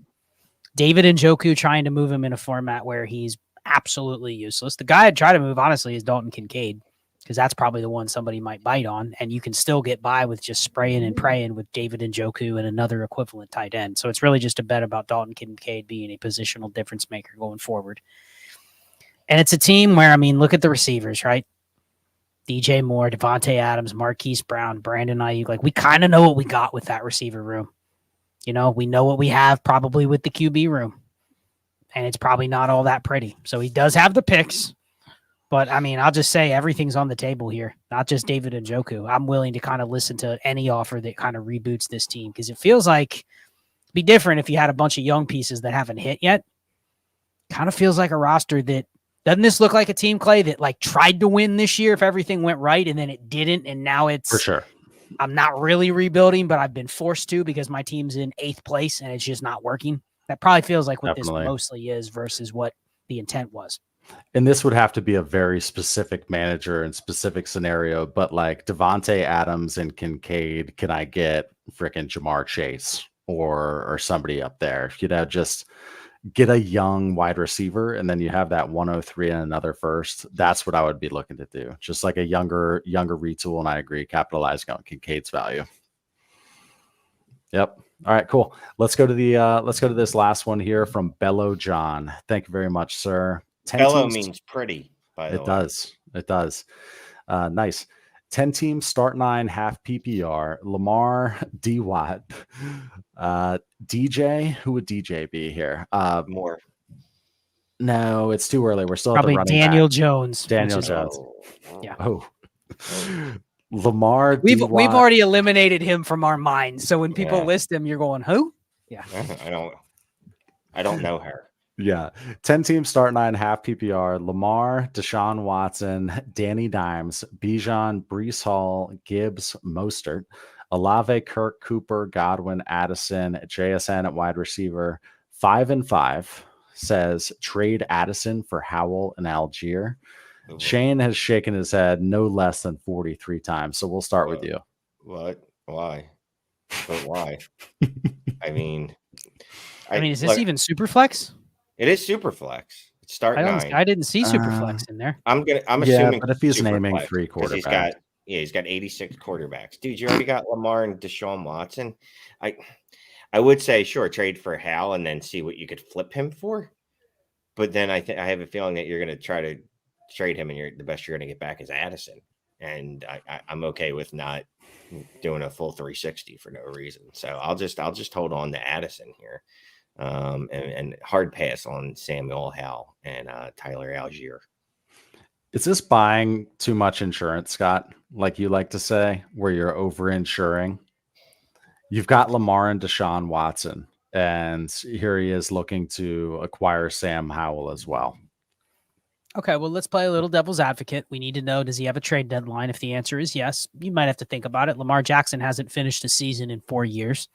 [SPEAKER 2] David Njoku, trying to move him in a format where he's absolutely useless. The guy I'd try to move, honestly, is Dalton Kincaid, because that's probably the one somebody might bite on, and you can still get by with just spraying and praying with David Njoku and another equivalent tight end. So it's really just a bet about Dalton Kincaid being a positional difference maker going forward. And it's a team where, I mean, look at the receivers, right? DJ Moore, Devontae Adams, Marquise Brown, Brandon Ayuk. Like, we kind of know what we got with that receiver room. You know, we know what we have probably with the QB room. And it's probably not all that pretty. So he does have the picks. But, I mean, I'll just say everything's on the table here. Not just David Njoku. I'm willing to kind of listen to any offer that kind of reboots this team. Because it feels like it'd be different if you had a bunch of young pieces that haven't hit yet. Kind of feels like a roster that, doesn't this look like a team, Clay, that like tried to win this year if everything went right and then it didn't, and now it's
[SPEAKER 1] for sure.
[SPEAKER 2] I'm not really rebuilding, but I've been forced to because my team's in 8th place and it's just not working. That probably feels like what
[SPEAKER 1] Definitely.
[SPEAKER 2] This mostly is versus what the intent was.
[SPEAKER 1] And this would have to be a very specific manager and specific scenario, but like Devontae Adams and Kincaid, can I get freaking Jamar Chase? or somebody up there. Just get a young wide receiver, and then you have that 103 and another first. That's what I would be looking to do. Just like a younger retool. And I agree, capitalizing on Kincaid's value. Yep. All right, cool. Let's go to this last one here from Bello John. Thank you very much, sir.
[SPEAKER 3] Bello means pretty, by the way.
[SPEAKER 1] It does. Nice. 10 teams, start 9, half PPR. Lamar, D Watt, DJ. Who would DJ be here?
[SPEAKER 3] More.
[SPEAKER 1] No, it's too early. We're still
[SPEAKER 2] Probably
[SPEAKER 1] at the running
[SPEAKER 2] Daniel
[SPEAKER 1] back.
[SPEAKER 2] Jones.
[SPEAKER 1] Daniel Jones.
[SPEAKER 2] Yeah.
[SPEAKER 1] Oh. Lamar.
[SPEAKER 2] We've already eliminated him from our minds. So when people list him, you're going, who? Yeah.
[SPEAKER 3] I don't know her.
[SPEAKER 1] Yeah. 10 teams, start 9, half PPR. Lamar, Deshaun Watson, Danny Dimes, Bijan, Brees Hall, Gibbs, Mostert, Olave, Kirk, Cooper, Godwin, Addison, JSN at wide receiver. 5 and 5 says trade Addison for Howell and Algier.
[SPEAKER 3] Mm-hmm.
[SPEAKER 1] Shane has shaken his head no less than 43 times. So we'll start with you.
[SPEAKER 3] What? Why? But why? I mean,
[SPEAKER 2] is this even super flex?
[SPEAKER 3] It is super flex. Start 9.
[SPEAKER 2] I didn't see super flex in there.
[SPEAKER 3] I'm assuming,
[SPEAKER 1] but if he's naming
[SPEAKER 3] flex,
[SPEAKER 1] 3 quarterbacks,
[SPEAKER 3] he's got 86 quarterbacks. Dude, you already got Lamar and Deshaun Watson. I would say sure, trade for Hal and then see what you could flip him for. But then I have a feeling that you're going to try to trade him, and the best you're going to get back is Addison. And I'm okay with not doing a full 360 for no reason. So I'll just hold on to Addison here. And hard pass on Samuel Howell and Tyler Algier.
[SPEAKER 1] Is this buying too much insurance, Scott? Like you like to say, where you're over insuring? You've got Lamar and Deshaun Watson, and here he is looking to acquire Sam Howell as well.
[SPEAKER 2] Okay, well, let's play a little devil's advocate. We need to know, does he have a trade deadline? If the answer is yes, you might have to think about it. Lamar Jackson hasn't finished a season in 4 years.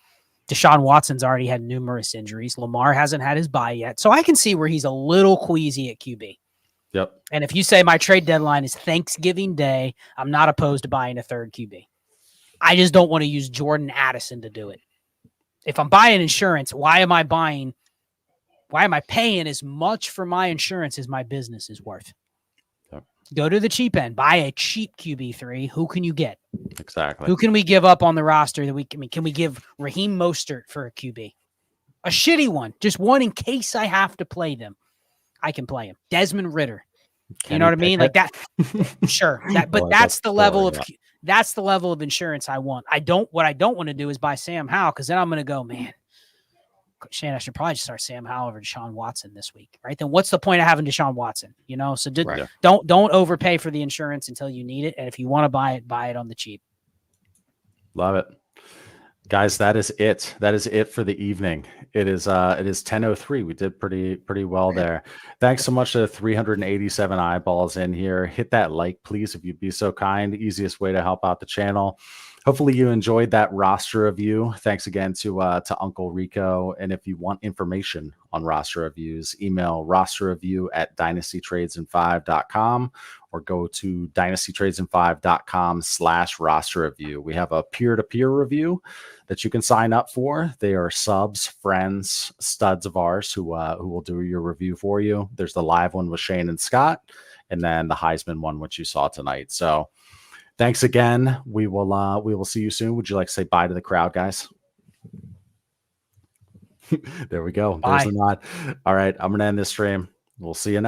[SPEAKER 2] Deshaun Watson's already had numerous injuries. Lamar hasn't had his bye yet. So I can see where he's a little queasy at QB.
[SPEAKER 1] Yep.
[SPEAKER 2] And if you say my trade deadline is Thanksgiving Day, I'm not opposed to buying a third QB. I just don't want to use Jordan Addison to do it. If I'm buying insurance, why am I paying as much for my insurance as my business is worth?
[SPEAKER 1] Yep.
[SPEAKER 2] Go to the cheap end. Buy a cheap QB3. Who can you get?
[SPEAKER 1] Exactly.
[SPEAKER 2] Who can we give up on the roster that can we give Raheem Mostert for a QB? A shitty one. Just one in case I have to play them. I can play him. Desmond Ridder. You know what I mean? Like that. Sure. That's the level of insurance I want. What I don't want to do is buy Sam Howell, because then I'm going to go, man, Shane, I should probably just start Sam Howell over Deshaun Watson this week, right? Then what's the point of having Deshaun Watson? So don't overpay for the insurance until you need it. And if you want to buy it on the cheap.
[SPEAKER 1] Love it. Guys, that is it. That is it for the evening. It is 10:03. We did pretty well there. Thanks so much to 387 eyeballs in here. Hit that like, please, if you'd be so kind. Easiest way to help out the channel. Hopefully you enjoyed that roster review. Thanks again to Uncle Rico. And if you want information on roster reviews, email rosterreview@dynastytradesin5.com or go to dynastytradesin5.com/roster review. We have a peer-to-peer review that you can sign up for. They are subs, friends, studs of ours who will do your review for you. There's the live one with Shane and Scott, and then the Heisman one, which you saw tonight. So thanks again. We will see you soon. Would you like to say bye to the crowd, guys? There we go.
[SPEAKER 2] Bye.
[SPEAKER 1] There's the nod. All right, I'm gonna end this stream. We'll see you next.